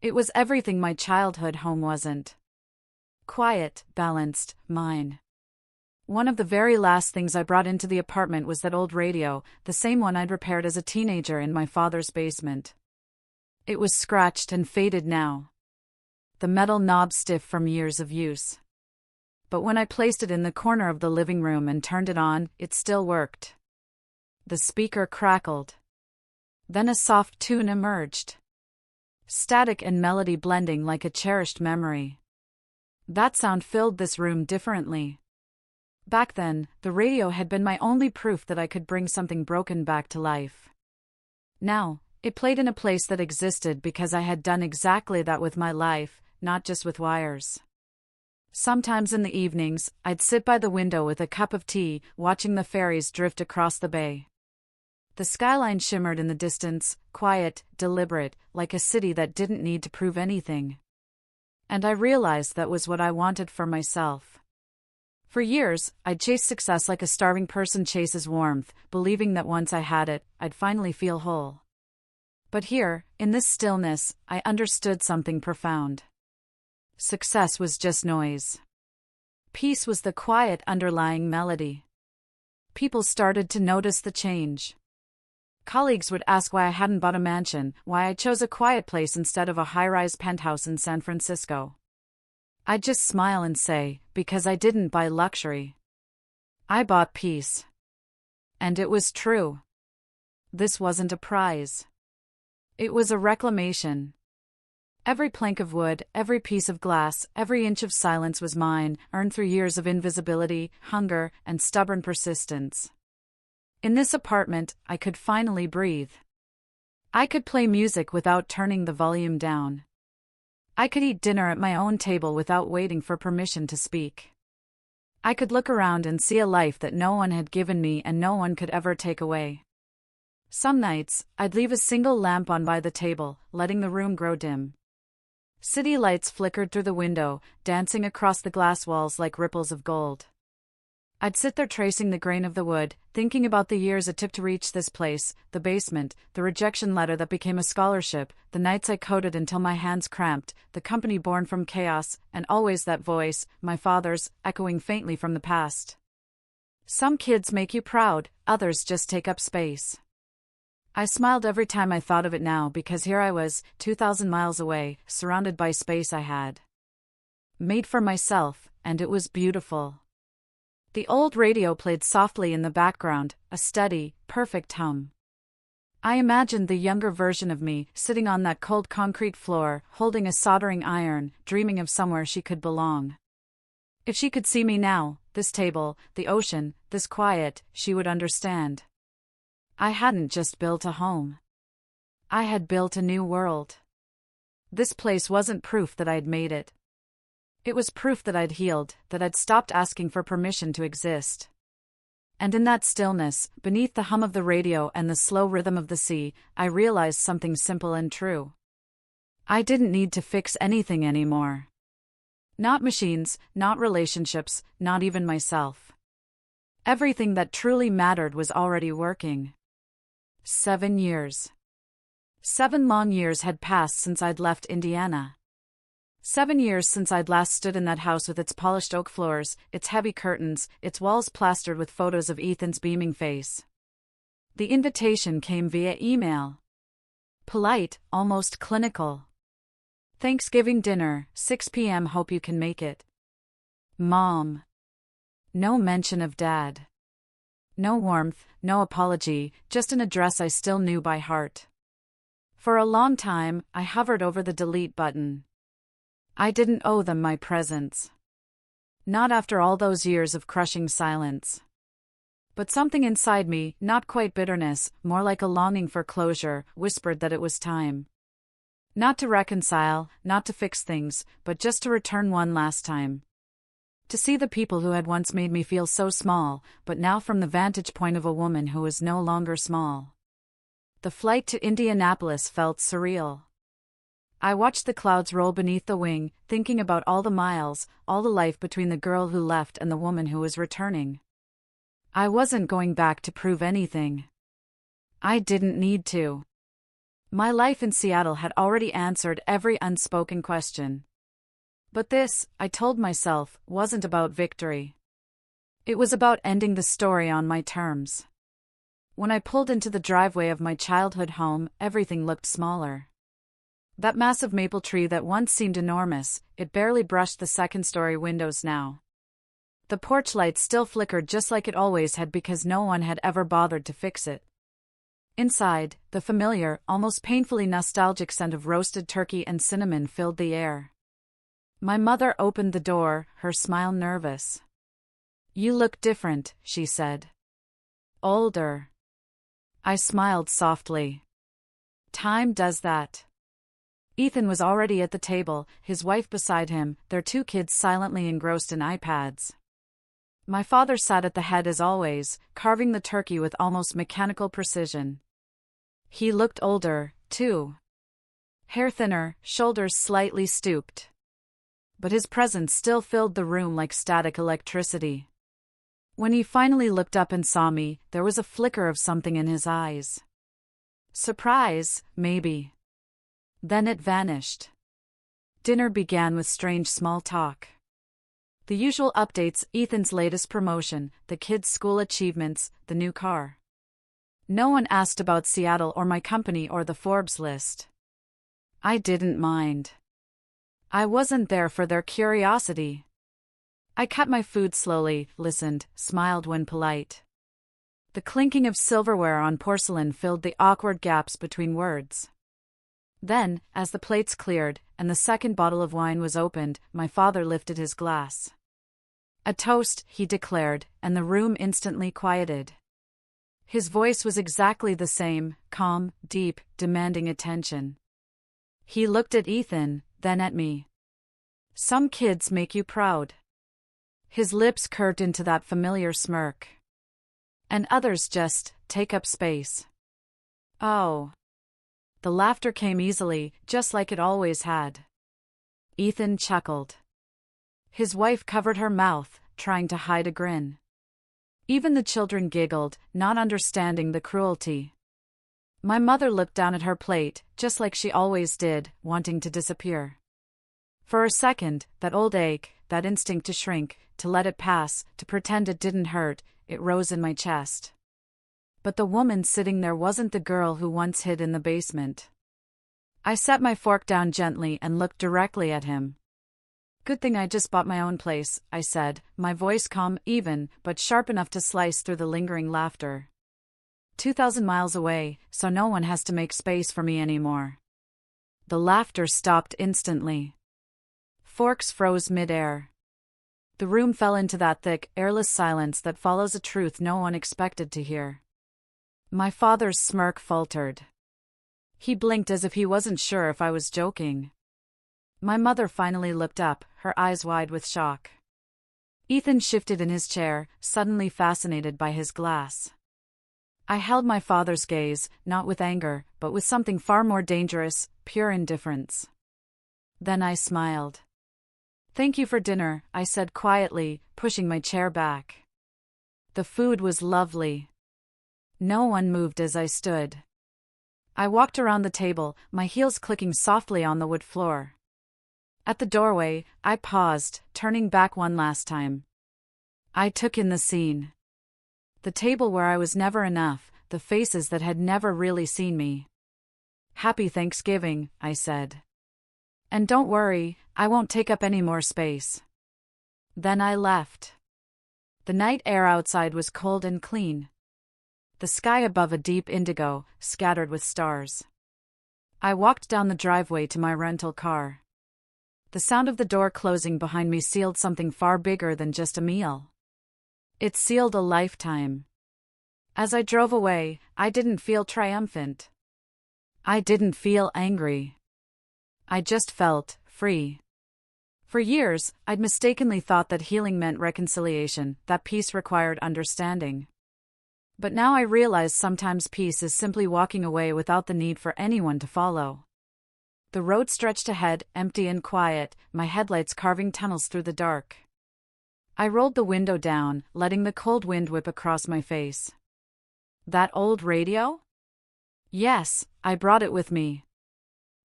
It was everything my childhood home wasn't. Quiet, balanced, mine. One of the very last things I brought into the apartment was that old radio, the same one I'd repaired as a teenager in my father's basement. It was scratched and faded now, the metal knob stiff from years of use. But when I placed it in the corner of the living room and turned it on, it still worked. The speaker crackled. Then a soft tune emerged. Static and melody blending like a cherished memory. That sound filled this room differently. Back then, the radio had been my only proof that I could bring something broken back to life. Now, it played in a place that existed because I had done exactly that with my life, not just with wires. Sometimes in the evenings, I'd sit by the window with a cup of tea, watching the ferries drift across the bay. The skyline shimmered in the distance, quiet, deliberate, like a city that didn't need to prove anything. And I realized that was what I wanted for myself. For years, I'd chased success like a starving person chases warmth, believing that once I had it, I'd finally feel whole. But here, in this stillness, I understood something profound. Success was just noise. Peace was the quiet underlying melody. People started to notice the change. Colleagues would ask why I hadn't bought a mansion, why I chose a quiet place instead of a high-rise penthouse in San Francisco. I'd just smile and say, because I didn't buy luxury. I bought peace. And it was true. This wasn't a prize. It was a reclamation. Every plank of wood, every piece of glass, every inch of silence was mine, earned through years of invisibility, hunger, and stubborn persistence. In this apartment, I could finally breathe. I could play music without turning the volume down. I could eat dinner at my own table without waiting for permission to speak. I could look around and see a life that no one had given me and no one could ever take away. Some nights, I'd leave a single lamp on by the table, letting the room grow dim. City lights flickered through the window, dancing across the glass walls like ripples of gold. I'd sit there tracing the grain of the wood, thinking about the years it took to reach this place, the basement, the rejection letter that became a scholarship, the nights I coded until my hands cramped, the company born from chaos, and always that voice, my father's, echoing faintly from the past. Some kids make you proud, others just take up space. I smiled every time I thought of it now because here I was, 2,000 miles away, surrounded by space I had made for myself, and it was beautiful. The old radio played softly in the background, a steady, perfect hum. I imagined the younger version of me, sitting on that cold concrete floor, holding a soldering iron, dreaming of somewhere she could belong. If she could see me now, this table, the ocean, this quiet, she would understand. I hadn't just built a home. I had built a new world. This place wasn't proof that I'd made it. It was proof that I'd healed, that I'd stopped asking for permission to exist. And in that stillness, beneath the hum of the radio and the slow rhythm of the sea, I realized something simple and true. I didn't need to fix anything anymore. Not machines, not relationships, not even myself. Everything that truly mattered was already working. 7 years. 7 long years had passed since I'd left Indiana. 7 years since I'd last stood in that house with its polished oak floors, its heavy curtains, its walls plastered with photos of Ethan's beaming face. The invitation came via email. Polite, almost clinical. Thanksgiving dinner, 6 p.m. Hope you can make it. Mom. No mention of Dad. No warmth, no apology, just an address I still knew by heart. For a long time, I hovered over the delete button. I didn't owe them my presence. Not after all those years of crushing silence. But something inside me, not quite bitterness, more like a longing for closure, whispered that it was time. Not to reconcile, not to fix things, but just to return one last time. To see the people who had once made me feel so small, but now from the vantage point of a woman who was no longer small. The flight to Indianapolis felt surreal. I watched the clouds roll beneath the wing, thinking about all the miles, all the life between the girl who left and the woman who was returning. I wasn't going back to prove anything. I didn't need to. My life in Seattle had already answered every unspoken question. But this, I told myself, wasn't about victory. It was about ending the story on my terms. When I pulled into the driveway of my childhood home, everything looked smaller. That massive maple tree that once seemed enormous, it barely brushed the second-story windows now. The porch light still flickered just like it always had because no one had ever bothered to fix it. Inside, the familiar, almost painfully nostalgic scent of roasted turkey and cinnamon filled the air. My mother opened the door, her smile nervous. "You look different," she said. "Older." I smiled softly. "Time does that." Ethan was already at the table, his wife beside him, their 2 kids silently engrossed in iPads. My father sat at the head as always, carving the turkey with almost mechanical precision. He looked older, too. Hair thinner, shoulders slightly stooped. But his presence still filled the room like static electricity. When he finally looked up and saw me, there was a flicker of something in his eyes. Surprise, maybe. Then it vanished. Dinner began with strange small talk. The usual updates: Ethan's latest promotion, the kids' school achievements, the new car. No one asked about Seattle or my company or the Forbes list. I didn't mind. I wasn't there for their curiosity. I cut my food slowly, listened, smiled when polite. The clinking of silverware on porcelain filled the awkward gaps between words. Then, as the plates cleared, and the second bottle of wine was opened, my father lifted his glass. "A toast," he declared, and the room instantly quieted. His voice was exactly the same, calm, deep, demanding attention. He looked at Ethan, then at me. "Some kids make you proud." His lips curved into that familiar smirk. "And others just take up space." Oh. The laughter came easily, just like it always had. Ethan chuckled. His wife covered her mouth, trying to hide a grin. Even the children giggled, not understanding the cruelty. My mother looked down at her plate, just like she always did, wanting to disappear. For a second, that old ache, that instinct to shrink, to let it pass, to pretend it didn't hurt, it rose in my chest. But the woman sitting there wasn't the girl who once hid in the basement. I set my fork down gently and looked directly at him. "Good thing I just bought my own place," I said, my voice calm, even, but sharp enough to slice through the lingering laughter. 2,000 miles away, so no one has to make space for me anymore. The laughter stopped instantly. Forks froze mid-air. The room fell into that thick, airless silence that follows a truth no one expected to hear. My father's smirk faltered. He blinked as if he wasn't sure if I was joking. My mother finally looked up, her eyes wide with shock. Ethan shifted in his chair, suddenly fascinated by his glass. I held my father's gaze, not with anger, but with something far more dangerous, pure indifference. Then I smiled. "Thank you for dinner," I said quietly, pushing my chair back. The food was lovely. No one moved as I stood. I walked around the table, my heels clicking softly on the wood floor. At the doorway, I paused, turning back one last time. I took in the scene. The table where I was never enough, the faces that had never really seen me. "Happy Thanksgiving," I said. "And don't worry, I won't take up any more space." Then I left. The night air outside was cold and clean. The sky above a deep indigo, scattered with stars. I walked down the driveway to my rental car. The sound of the door closing behind me sealed something far bigger than just a meal. It sealed a lifetime. As I drove away, I didn't feel triumphant. I didn't feel angry. I just felt free. For years, I'd mistakenly thought that healing meant reconciliation, that peace required understanding. But now I realize sometimes peace is simply walking away without the need for anyone to follow. The road stretched ahead, empty and quiet, my headlights carving tunnels through the dark. I rolled the window down, letting the cold wind whip across my face. That old radio? Yes, I brought it with me.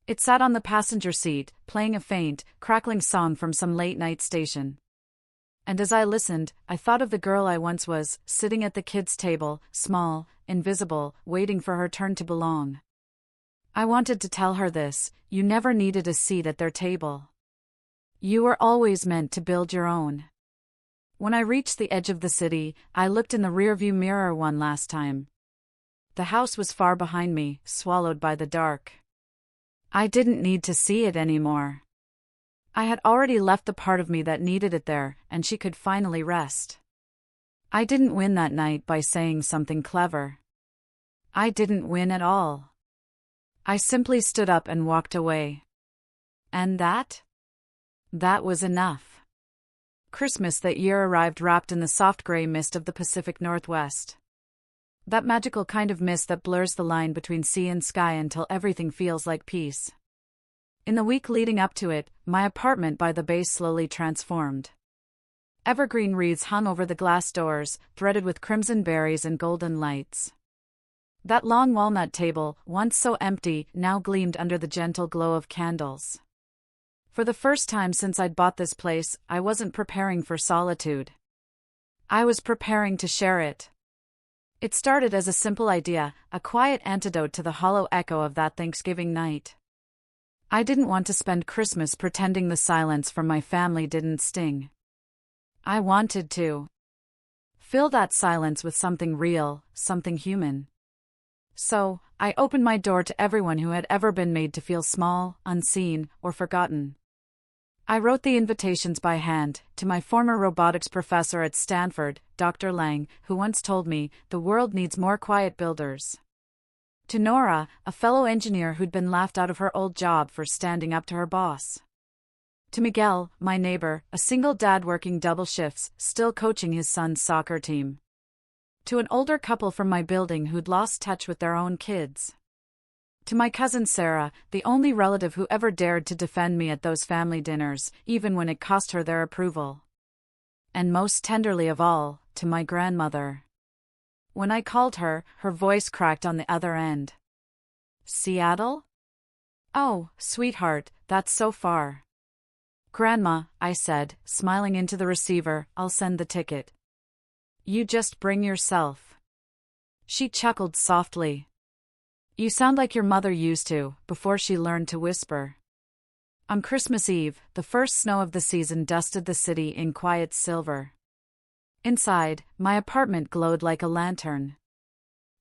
It sat on the passenger seat, playing a faint, crackling song from some late-night station. And as I listened, I thought of the girl I once was, sitting at the kids' table, small, invisible, waiting for her turn to belong. I wanted to tell her this: you never needed a seat at their table. You were always meant to build your own. When I reached the edge of the city, I looked in the rearview mirror one last time. The house was far behind me, swallowed by the dark. I didn't need to see it anymore. I had already left the part of me that needed it there, and she could finally rest. I didn't win that night by saying something clever. I didn't win at all. I simply stood up and walked away. And that? That was enough. Christmas that year arrived wrapped in the soft gray mist of the Pacific Northwest. That magical kind of mist that blurs the line between sea and sky until everything feels like peace. In the week leading up to it, my apartment by the bay slowly transformed. Evergreen wreaths hung over the glass doors, threaded with crimson berries and golden lights. That long walnut table, once so empty, now gleamed under the gentle glow of candles. For the first time since I'd bought this place, I wasn't preparing for solitude. I was preparing to share it. It started as a simple idea, a quiet antidote to the hollow echo of that Thanksgiving night. I didn't want to spend Christmas pretending the silence from my family didn't sting. I wanted to fill that silence with something real, something human. So, I opened my door to everyone who had ever been made to feel small, unseen, or forgotten. I wrote the invitations by hand, to my former robotics professor at Stanford, Dr. Lang, who once told me, "The world needs more quiet builders." To Nora, a fellow engineer who'd been laughed out of her old job for standing up to her boss. To Miguel, my neighbor, a single dad working double shifts, still coaching his son's soccer team. To an older couple from my building who'd lost touch with their own kids. To my cousin Sarah, the only relative who ever dared to defend me at those family dinners, even when it cost her their approval. And most tenderly of all, to my grandmother. When I called her, her voice cracked on the other end. "Seattle? Oh, sweetheart, that's so far." "Grandma," I said, smiling into the receiver, "I'll send the ticket. You just bring yourself." She chuckled softly. "You sound like your mother used to, before she learned to whisper." On Christmas Eve, the first snow of the season dusted the city in quiet silver. Inside, my apartment glowed like a lantern.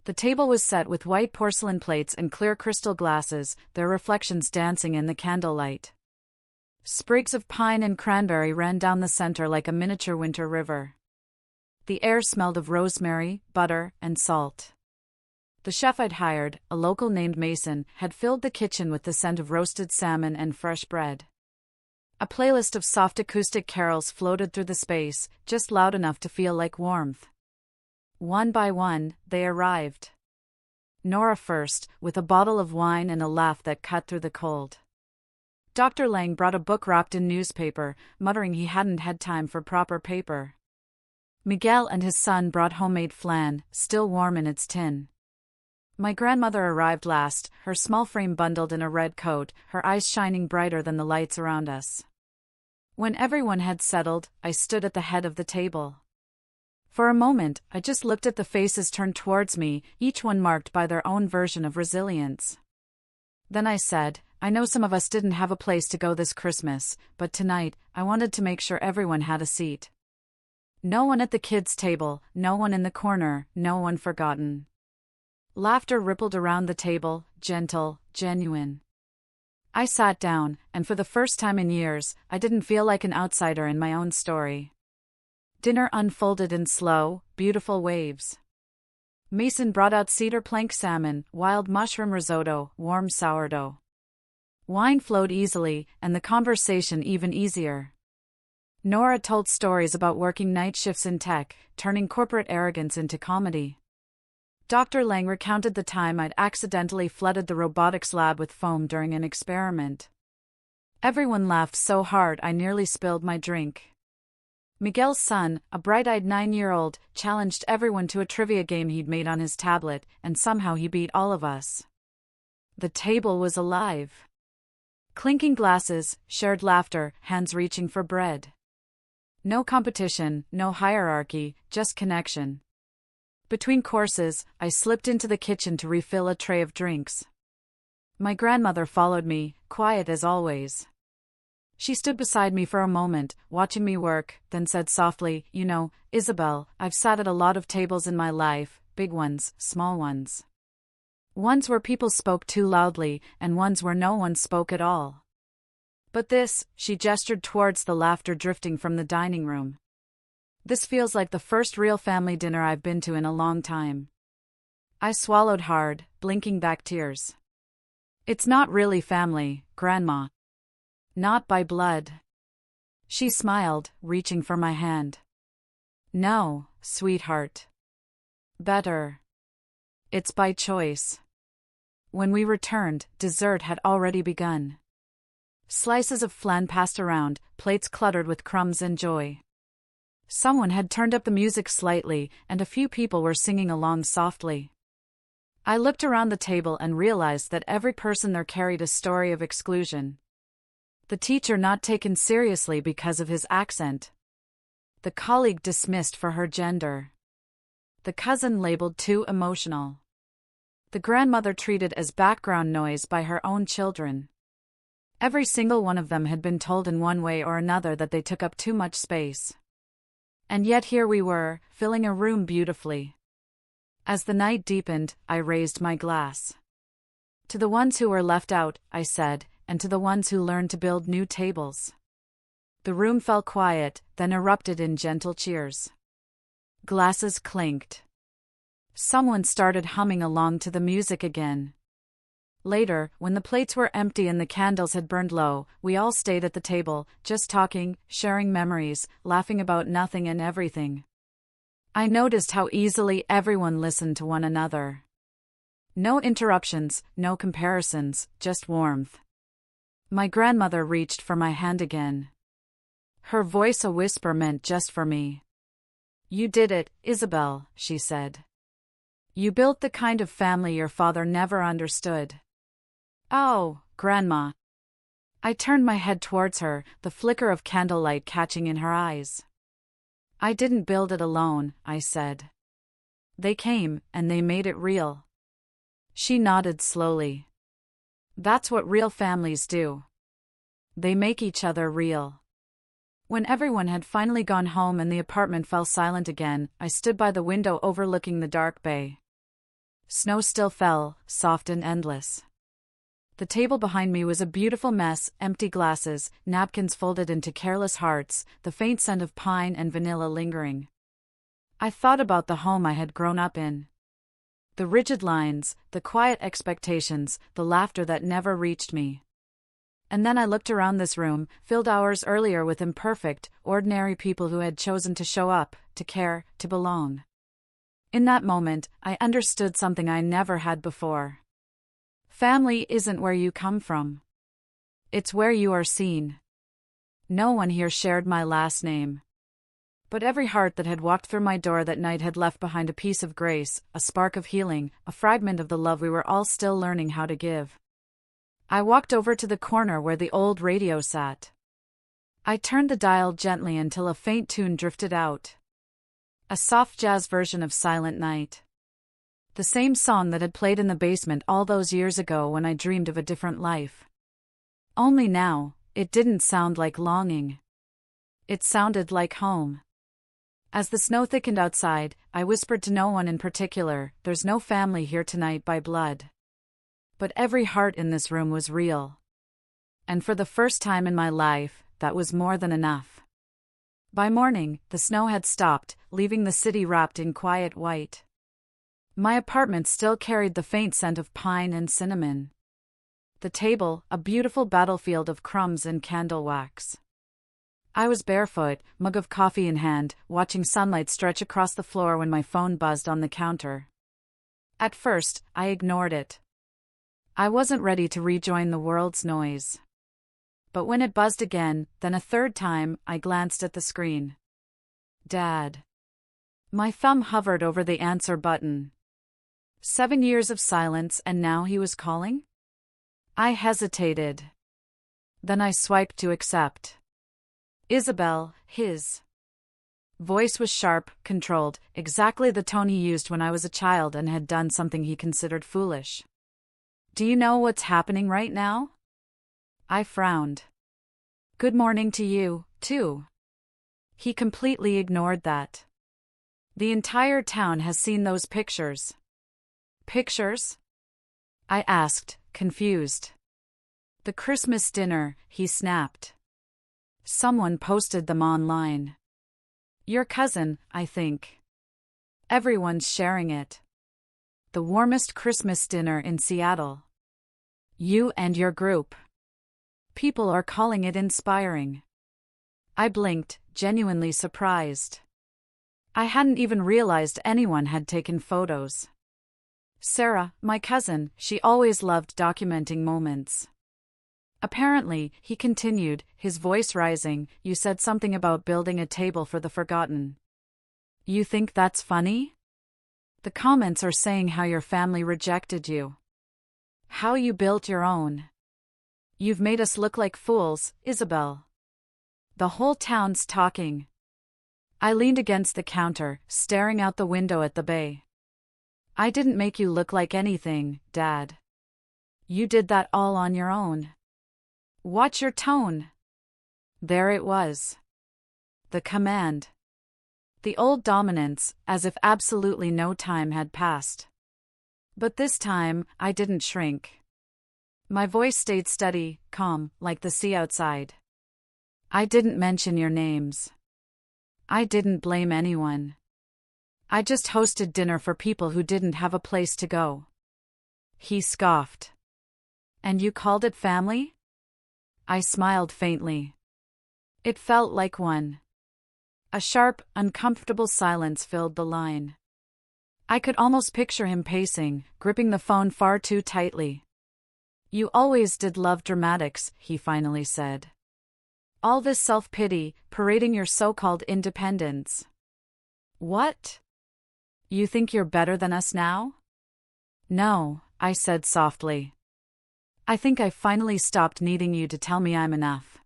The table was set with white porcelain plates and clear crystal glasses, their reflections dancing in the candlelight. Sprigs of pine and cranberry ran down the center like a miniature winter river. The air smelled of rosemary, butter, and salt. The chef I'd hired, a local named Mason, had filled the kitchen with the scent of roasted salmon and fresh bread. A playlist of soft acoustic carols floated through the space, just loud enough to feel like warmth. One by one, they arrived. Nora first, with a bottle of wine and a laugh that cut through the cold. Dr. Lang brought a book wrapped in newspaper, muttering he hadn't had time for proper paper. Miguel and his son brought homemade flan, still warm in its tin. My grandmother arrived last, her small frame bundled in a red coat, her eyes shining brighter than the lights around us. When everyone had settled, I stood at the head of the table. For a moment, I just looked at the faces turned towards me, each one marked by their own version of resilience. Then I said, "I know some of us didn't have a place to go this Christmas, but tonight, I wanted to make sure everyone had a seat. No one at the kids' table, no one in the corner, no one forgotten." Laughter rippled around the table, gentle, genuine. I sat down, and for the first time in years, I didn't feel like an outsider in my own story. Dinner unfolded in slow, beautiful waves. Mason brought out cedar plank salmon, wild mushroom risotto, warm sourdough. Wine flowed easily, and the conversation even easier. Nora told stories about working night shifts in tech, turning corporate arrogance into comedy. Dr. Lang recounted the time I'd accidentally flooded the robotics lab with foam during an experiment. Everyone laughed so hard I nearly spilled my drink. Miguel's son, a bright-eyed 9-year-old, challenged everyone to a trivia game he'd made on his tablet, and somehow he beat all of us. The table was alive. Clinking glasses, shared laughter, hands reaching for bread. No competition, no hierarchy, just connection. Between courses, I slipped into the kitchen to refill a tray of drinks. My grandmother followed me, quiet as always. She stood beside me for a moment, watching me work, then said softly, "You know, Isabel, I've sat at a lot of tables in my life, big ones, small ones. Ones where people spoke too loudly, and ones where no one spoke at all. But this," she gestured towards the laughter drifting from the dining room. "This feels like the first real family dinner I've been to in a long time." I swallowed hard, blinking back tears. "It's not really family, Grandma. Not by blood." She smiled, reaching for my hand. "No, sweetheart. Better. It's by choice." When we returned, dessert had already begun. Slices of flan passed around, plates cluttered with crumbs and joy. Someone had turned up the music slightly, and a few people were singing along softly. I looked around the table and realized that every person there carried a story of exclusion. The teacher not taken seriously because of his accent. The colleague dismissed for her gender. The cousin labeled too emotional. The grandmother treated as background noise by her own children. Every single one of them had been told in one way or another that they took up too much space. And yet here we were, filling a room beautifully. As the night deepened, I raised my glass. "To the ones who were left out," I said, "and to the ones who learned to build new tables." The room fell quiet, then erupted in gentle cheers. Glasses clinked. Someone started humming along to the music again. Later, when the plates were empty and the candles had burned low, we all stayed at the table, just talking, sharing memories, laughing about nothing and everything. I noticed how easily everyone listened to one another. No interruptions, no comparisons, just warmth. My grandmother reached for my hand again. Her voice a whisper meant just for me. "You did it, Isabel," she said. "You built the kind of family your father never understood." "Oh, Grandma." I turned my head towards her, the flicker of candlelight catching in her eyes. "I didn't build it alone," I said. "They came, and they made it real." She nodded slowly. "That's what real families do. They make each other real." When everyone had finally gone home and the apartment fell silent again, I stood by the window overlooking the dark bay. Snow still fell, soft and endless. The table behind me was a beautiful mess, empty glasses, napkins folded into careless hearts, the faint scent of pine and vanilla lingering. I thought about the home I had grown up in. The rigid lines, the quiet expectations, the laughter that never reached me. And then I looked around this room, filled hours earlier with imperfect, ordinary people who had chosen to show up, to care, to belong. In that moment, I understood something I never had before. Family isn't where you come from. It's where you are seen. No one here shared my last name. But every heart that had walked through my door that night had left behind a piece of grace, a spark of healing, a fragment of the love we were all still learning how to give. I walked over to the corner where the old radio sat. I turned the dial gently until a faint tune drifted out. A soft jazz version of Silent Night. The same song that had played in the basement all those years ago when I dreamed of a different life. Only now, it didn't sound like longing. It sounded like home. As the snow thickened outside, I whispered to no one in particular, "There's no family here tonight by blood." But every heart in this room was real. And for the first time in my life, that was more than enough. By morning, the snow had stopped, leaving the city wrapped in quiet white. My apartment still carried the faint scent of pine and cinnamon. The table, a beautiful battlefield of crumbs and candle wax. I was barefoot, mug of coffee in hand, watching sunlight stretch across the floor when my phone buzzed on the counter. At first, I ignored it. I wasn't ready to rejoin the world's noise. But when it buzzed again, then a third time, I glanced at the screen. Dad. My thumb hovered over the answer button. 7 years of silence and now he was calling? I hesitated. Then I swiped to accept. Isabel, his voice was sharp, controlled, exactly the tone he used when I was a child and had done something he considered foolish. Do you know what's happening right now? I frowned. Good morning to you, too. He completely ignored that. The entire town has seen those pictures. Pictures? I asked, confused. The Christmas dinner, he snapped. Someone posted them online. Your cousin, I think. Everyone's sharing it. The warmest Christmas dinner in Seattle. You and your group. People are calling it inspiring. I blinked, genuinely surprised. I hadn't even realized anyone had taken photos. Sarah, my cousin, she always loved documenting moments. Apparently, he continued, his voice rising, you said something about building a table for the forgotten. You think that's funny? The comments are saying how your family rejected you. How you built your own. You've made us look like fools, Isabel. The whole town's talking. I leaned against the counter, staring out the window at the bay. I didn't make you look like anything, Dad. You did that all on your own. Watch your tone. There it was. The command. The old dominance, as if absolutely no time had passed. But this time, I didn't shrink. My voice stayed steady, calm, like the sea outside. I didn't mention your names. I didn't blame anyone. I just hosted dinner for people who didn't have a place to go. He scoffed. And you called it family? I smiled faintly. It felt like one. A sharp, uncomfortable silence filled the line. I could almost picture him pacing, gripping the phone far too tightly. You always did love dramatics, he finally said. All this self-pity, parading your so-called independence. What? You think you're better than us now? No, I said softly. I think I finally stopped needing you to tell me I'm enough.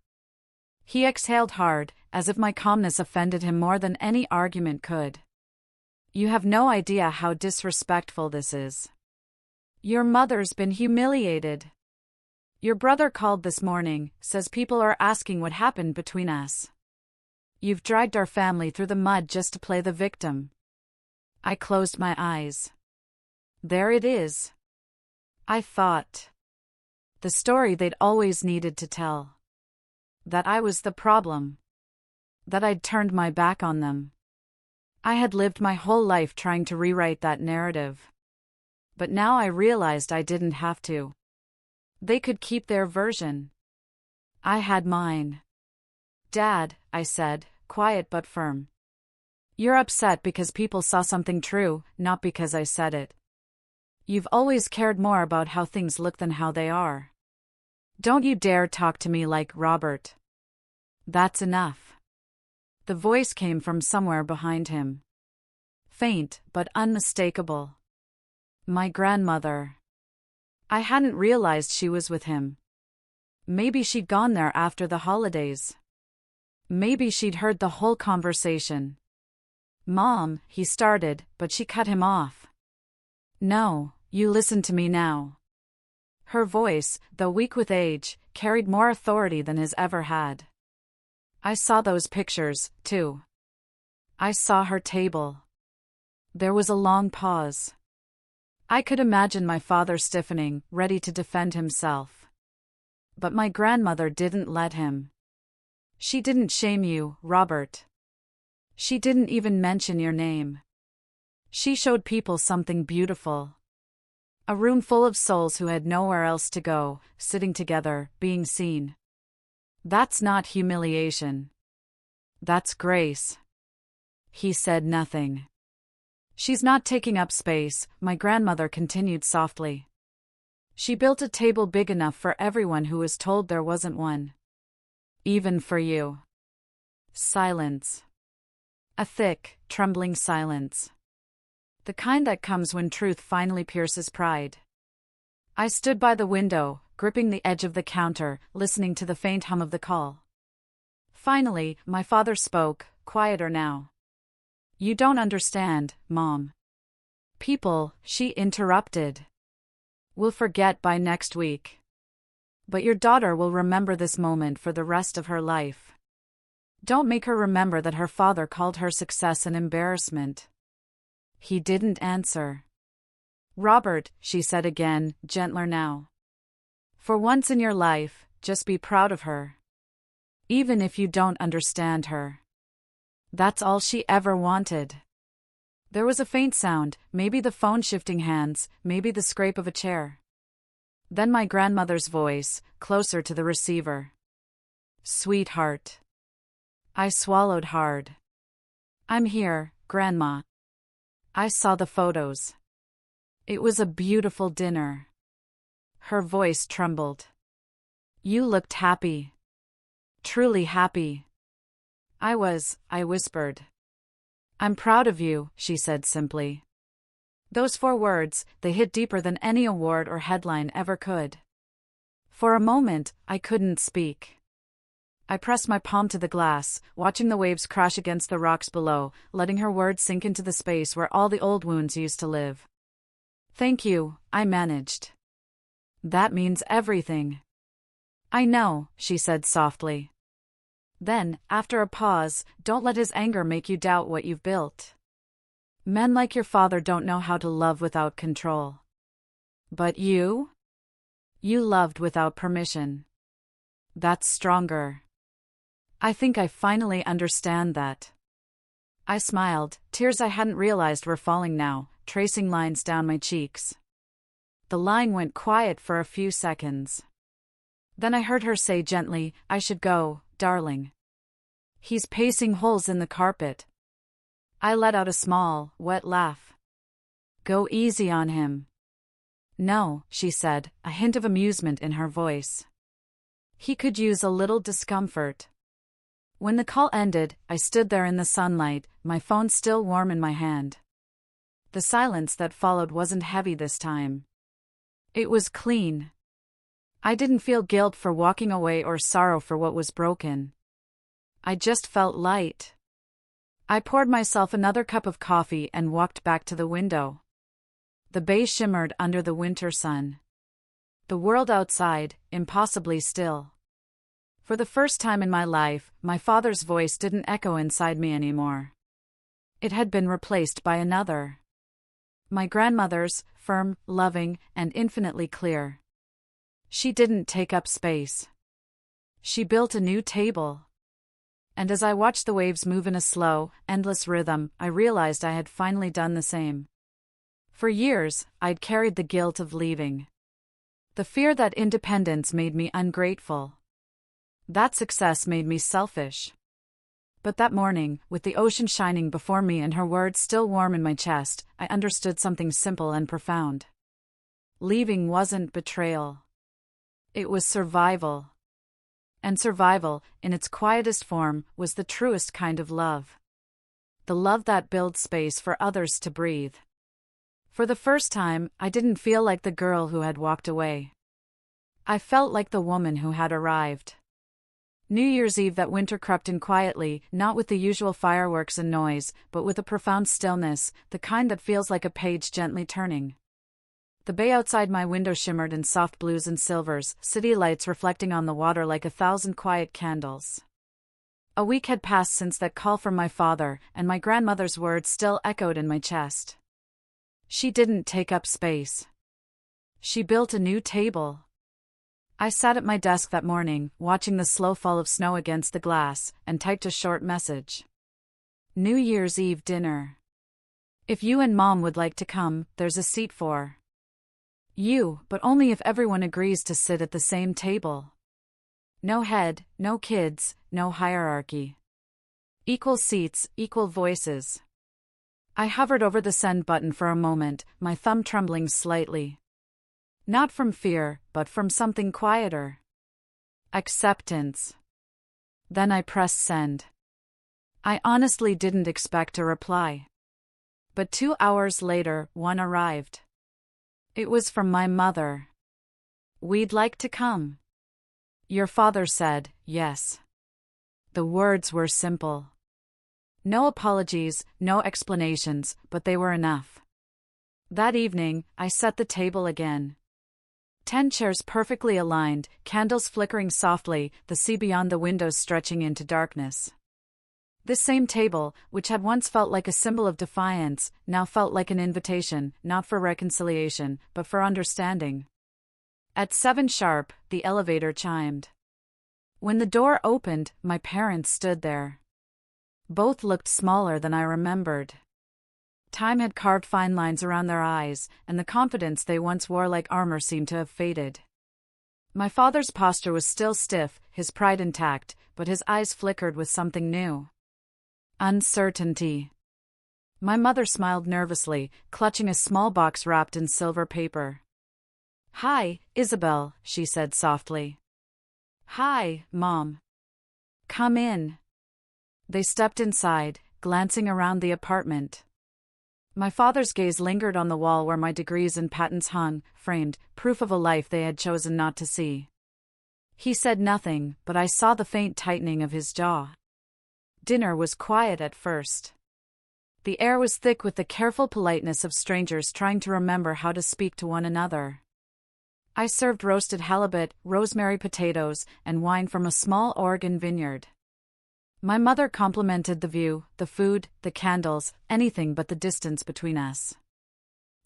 He exhaled hard, as if my calmness offended him more than any argument could. You have no idea how disrespectful this is. Your mother's been humiliated. Your brother called this morning, says people are asking what happened between us. You've dragged our family through the mud just to play the victim. I closed my eyes. There it is. I thought. The story they'd always needed to tell. That I was the problem. That I'd turned my back on them. I had lived my whole life trying to rewrite that narrative. But now I realized I didn't have to. They could keep their version. I had mine. Dad, I said, quiet but firm. You're upset because people saw something true, not because I said it. You've always cared more about how things look than how they are. Don't you dare talk to me like Robert. That's enough. The voice came from somewhere behind him. Faint, but unmistakable. My grandmother. I hadn't realized she was with him. Maybe she'd gone there after the holidays. Maybe she'd heard the whole conversation. Mom, he started, but she cut him off. No, you listen to me now. Her voice, though weak with age, carried more authority than his ever had. I saw those pictures, too. I saw her table. There was a long pause. I could imagine my father stiffening, ready to defend himself. But my grandmother didn't let him. She didn't shame you, Robert. She didn't even mention your name. She showed people something beautiful. A room full of souls who had nowhere else to go, sitting together, being seen. That's not humiliation. That's grace. He said nothing. She's not taking up space, my grandmother continued softly. She built a table big enough for everyone who was told there wasn't one. Even for you. Silence. A thick, trembling silence. The kind that comes when truth finally pierces pride. I stood by the window, gripping the edge of the counter, listening to the faint hum of the call. Finally, my father spoke, quieter now. "You don't understand, Mom. People," she interrupted, "will forget by next week. But your daughter will remember this moment for the rest of her life. Don't make her remember that her father called her success an embarrassment." He didn't answer. "Robert," she said again, gentler now. "For once in your life, just be proud of her. Even if you don't understand her." That's all she ever wanted. There was a faint sound, maybe the phone shifting hands, maybe the scrape of a chair. Then my grandmother's voice, closer to the receiver. "Sweetheart." I swallowed hard. "I'm here, Grandma. I saw the photos. It was a beautiful dinner." Her voice trembled. "You looked happy. Truly happy." I whispered. "I'm proud of you," she said simply. Those 4 words, they hit deeper than any award or headline ever could. For a moment, I couldn't speak. I pressed my palm to the glass, watching the waves crash against the rocks below, letting her words sink into the space where all the old wounds used to live. "Thank you," I managed. "That means everything." "I know," she said softly. Then, after a pause, "Don't let his anger make you doubt what you've built. Men like your father don't know how to love without control. But you? You loved without permission. That's stronger." I think I finally understand that. I smiled, tears I hadn't realized were falling now, tracing lines down my cheeks. The line went quiet for a few seconds. Then I heard her say gently, "I should go, darling. He's pacing holes in the carpet." I let out a small, wet laugh. "Go easy on him." "No," she said, a hint of amusement in her voice. "He could use a little discomfort." When the call ended, I stood there in the sunlight, my phone still warm in my hand. The silence that followed wasn't heavy this time. It was clean. I didn't feel guilt for walking away or sorrow for what was broken. I just felt light. I poured myself another cup of coffee and walked back to the window. The bay shimmered under the winter sun. The world outside, impossibly still. For the first time in my life, my father's voice didn't echo inside me anymore. It had been replaced by another. My grandmother's, firm, loving, and infinitely clear. She didn't take up space. She built a new table. And as I watched the waves move in a slow, endless rhythm, I realized I had finally done the same. For years, I'd carried the guilt of leaving. The fear that independence made me ungrateful. That success made me selfish. But that morning, with the ocean shining before me and her words still warm in my chest, I understood something simple and profound. Leaving wasn't betrayal. It was survival. And survival, in its quietest form, was the truest kind of love. The love that builds space for others to breathe. For the first time, I didn't feel like the girl who had walked away. I felt like the woman who had arrived. New Year's Eve that winter crept in quietly, not with the usual fireworks and noise, but with a profound stillness, the kind that feels like a page gently turning. The bay outside my window shimmered in soft blues and silvers, city lights reflecting on the water like 1,000 quiet candles. A week had passed since that call from my father, and my grandmother's words still echoed in my chest. She didn't take up space. She built a new table. I sat at my desk that morning, watching the slow fall of snow against the glass, and typed a short message. New Year's Eve dinner. If you and Mom would like to come, there's a seat for you, but only if everyone agrees to sit at the same table. No head, no kids, no hierarchy. Equal seats, equal voices. I hovered over the send button for a moment, my thumb trembling slightly. Not from fear, but from something quieter. Acceptance. Then I pressed send. I honestly didn't expect a reply. But 2 hours later, one arrived. It was from my mother. We'd like to come. Your father said, yes. The words were simple. No apologies, no explanations, but they were enough. That evening, I set the table again. 10 chairs perfectly aligned, candles flickering softly, the sea beyond the windows stretching into darkness. This same table, which had once felt like a symbol of defiance, now felt like an invitation, not for reconciliation, but for understanding. At 7 sharp, the elevator chimed. When the door opened, my parents stood there. Both looked smaller than I remembered. Time had carved fine lines around their eyes, and the confidence they once wore like armor seemed to have faded. My father's posture was still stiff, his pride intact, but his eyes flickered with something new. Uncertainty. My mother smiled nervously, clutching a small box wrapped in silver paper. "Hi, Isabel," she said softly. "Hi, Mom. Come in." They stepped inside, glancing around the apartment. My father's gaze lingered on the wall where my degrees and patents hung, framed, proof of a life they had chosen not to see. He said nothing, but I saw the faint tightening of his jaw. Dinner was quiet at first. The air was thick with the careful politeness of strangers trying to remember how to speak to one another. I served roasted halibut, rosemary potatoes, and wine from a small Oregon vineyard. My mother complimented the view, the food, the candles, anything but the distance between us.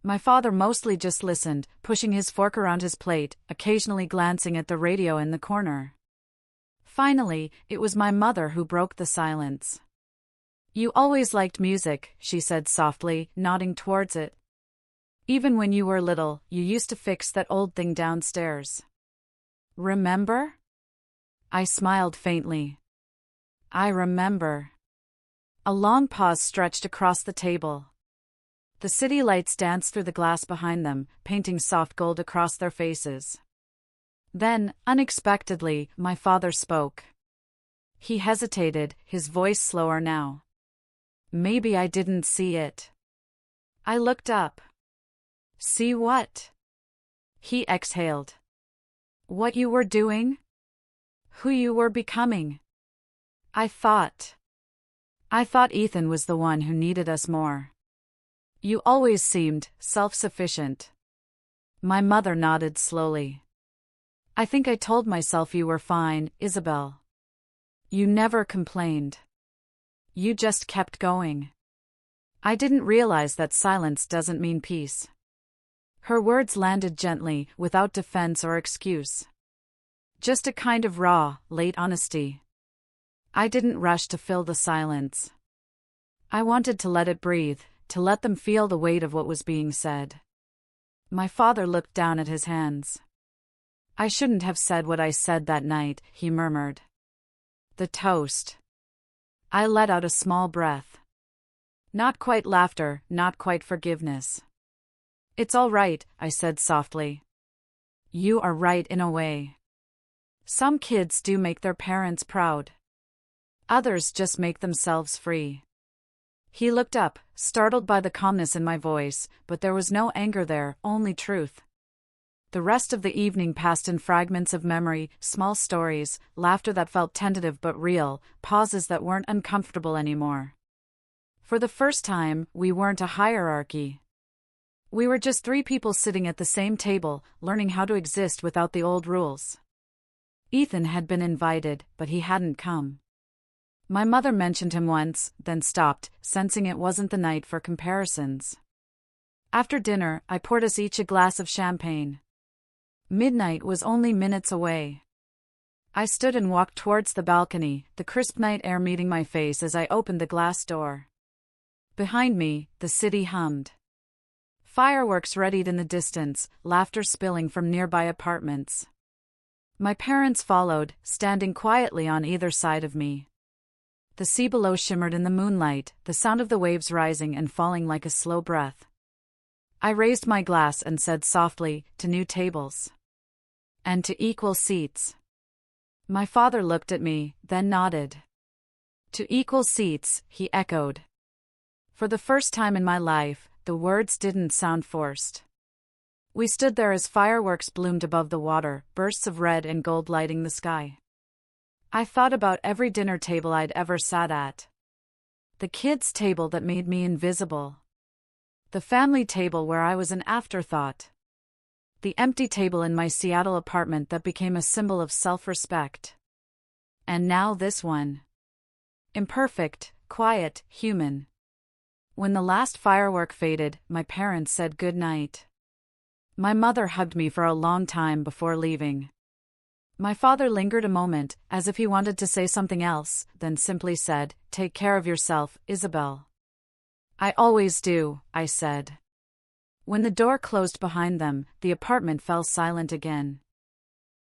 My father mostly just listened, pushing his fork around his plate, occasionally glancing at the radio in the corner. Finally, it was my mother who broke the silence. "You always liked music," she said softly, nodding towards it. "Even when you were little, you used to fix that old thing downstairs. Remember?" I smiled faintly. I remember. A long pause stretched across the table. The city lights danced through the glass behind them, painting soft gold across their faces. Then, unexpectedly, my father spoke. He hesitated, his voice slower now. Maybe I didn't see it. I looked up. "See what?" He exhaled. "What you were doing? Who you were becoming. I thought Ethan was the one who needed us more. You always seemed self-sufficient." My mother nodded slowly. "I think I told myself you were fine, Isabel. You never complained. You just kept going. I didn't realize that silence doesn't mean peace." Her words landed gently, without defense or excuse. Just a kind of raw, late honesty. I didn't rush to fill the silence. I wanted to let it breathe, to let them feel the weight of what was being said. My father looked down at his hands. "I shouldn't have said what I said that night," he murmured. "The toast." I let out a small breath. Not quite laughter, not quite forgiveness. "It's all right," I said softly. "You are right in a way. Some kids do make their parents proud. Others just make themselves free." He looked up, startled by the calmness in my voice, but there was no anger there, only truth. The rest of the evening passed in fragments of memory, small stories, laughter that felt tentative but real, pauses that weren't uncomfortable anymore. For the first time, we weren't a hierarchy. We were just 3 people sitting at the same table, learning how to exist without the old rules. Ethan had been invited, but he hadn't come. My mother mentioned him once, then stopped, sensing it wasn't the night for comparisons. After dinner, I poured us each a glass of champagne. Midnight was only minutes away. I stood and walked towards the balcony, the crisp night air meeting my face as I opened the glass door. Behind me, the city hummed. Fireworks readied in the distance, laughter spilling from nearby apartments. My parents followed, standing quietly on either side of me. The sea below shimmered in the moonlight, the sound of the waves rising and falling like a slow breath. I raised my glass and said softly, "To new tables. And to equal seats." My father looked at me, then nodded. "To equal seats," he echoed. For the first time in my life, the words didn't sound forced. We stood there as fireworks bloomed above the water, bursts of red and gold lighting the sky. I thought about every dinner table I'd ever sat at. The kids' table that made me invisible. The family table where I was an afterthought. The empty table in my Seattle apartment that became a symbol of self-respect. And now this one. Imperfect, quiet, human. When the last firework faded, my parents said good night. My mother hugged me for a long time before leaving. My father lingered a moment, as if he wanted to say something else, then simply said, "Take care of yourself, Isabel." "I always do," I said. When the door closed behind them, the apartment fell silent again.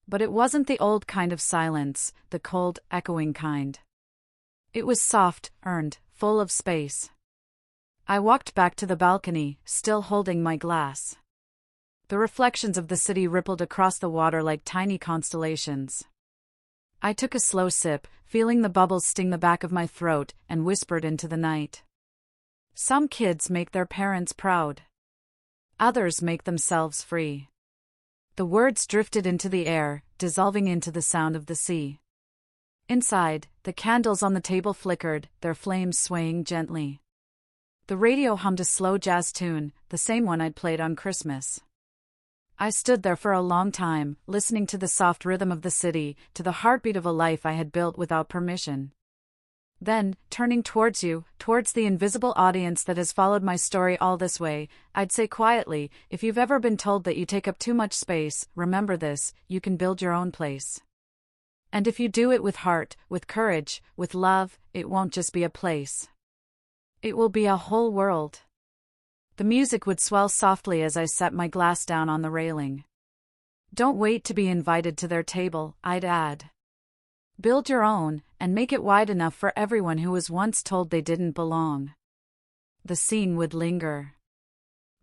But it wasn't the old kind of silence, the cold, echoing kind. It was soft, earned, full of space. I walked back to the balcony, still holding my glass. The reflections of the city rippled across the water like tiny constellations. I took a slow sip, feeling the bubbles sting the back of my throat, and whispered into the night. Some kids make their parents proud. Others make themselves free. The words drifted into the air, dissolving into the sound of the sea. Inside, the candles on the table flickered, their flames swaying gently. The radio hummed a slow jazz tune, the same one I'd played on Christmas. I stood there for a long time, listening to the soft rhythm of the city, to the heartbeat of a life I had built without permission. Then, turning towards you, towards the invisible audience that has followed my story all this way, I'd say quietly, if you've ever been told that you take up too much space, remember this: you can build your own place. And if you do it with heart, with courage, with love, it won't just be a place. It will be a whole world. The music would swell softly as I set my glass down on the railing. Don't wait to be invited to their table, I'd add. Build your own, and make it wide enough for everyone who was once told they didn't belong. The scene would linger.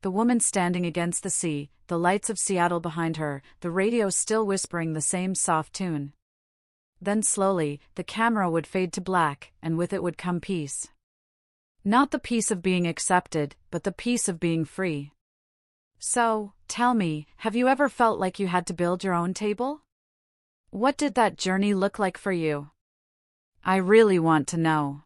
The woman standing against the sea, the lights of Seattle behind her, the radio still whispering the same soft tune. Then slowly, the camera would fade to black, and with it would come peace. Not the peace of being accepted, but the peace of being free. So, tell me, have you ever felt like you had to build your own table? What did that journey look like for you? I really want to know.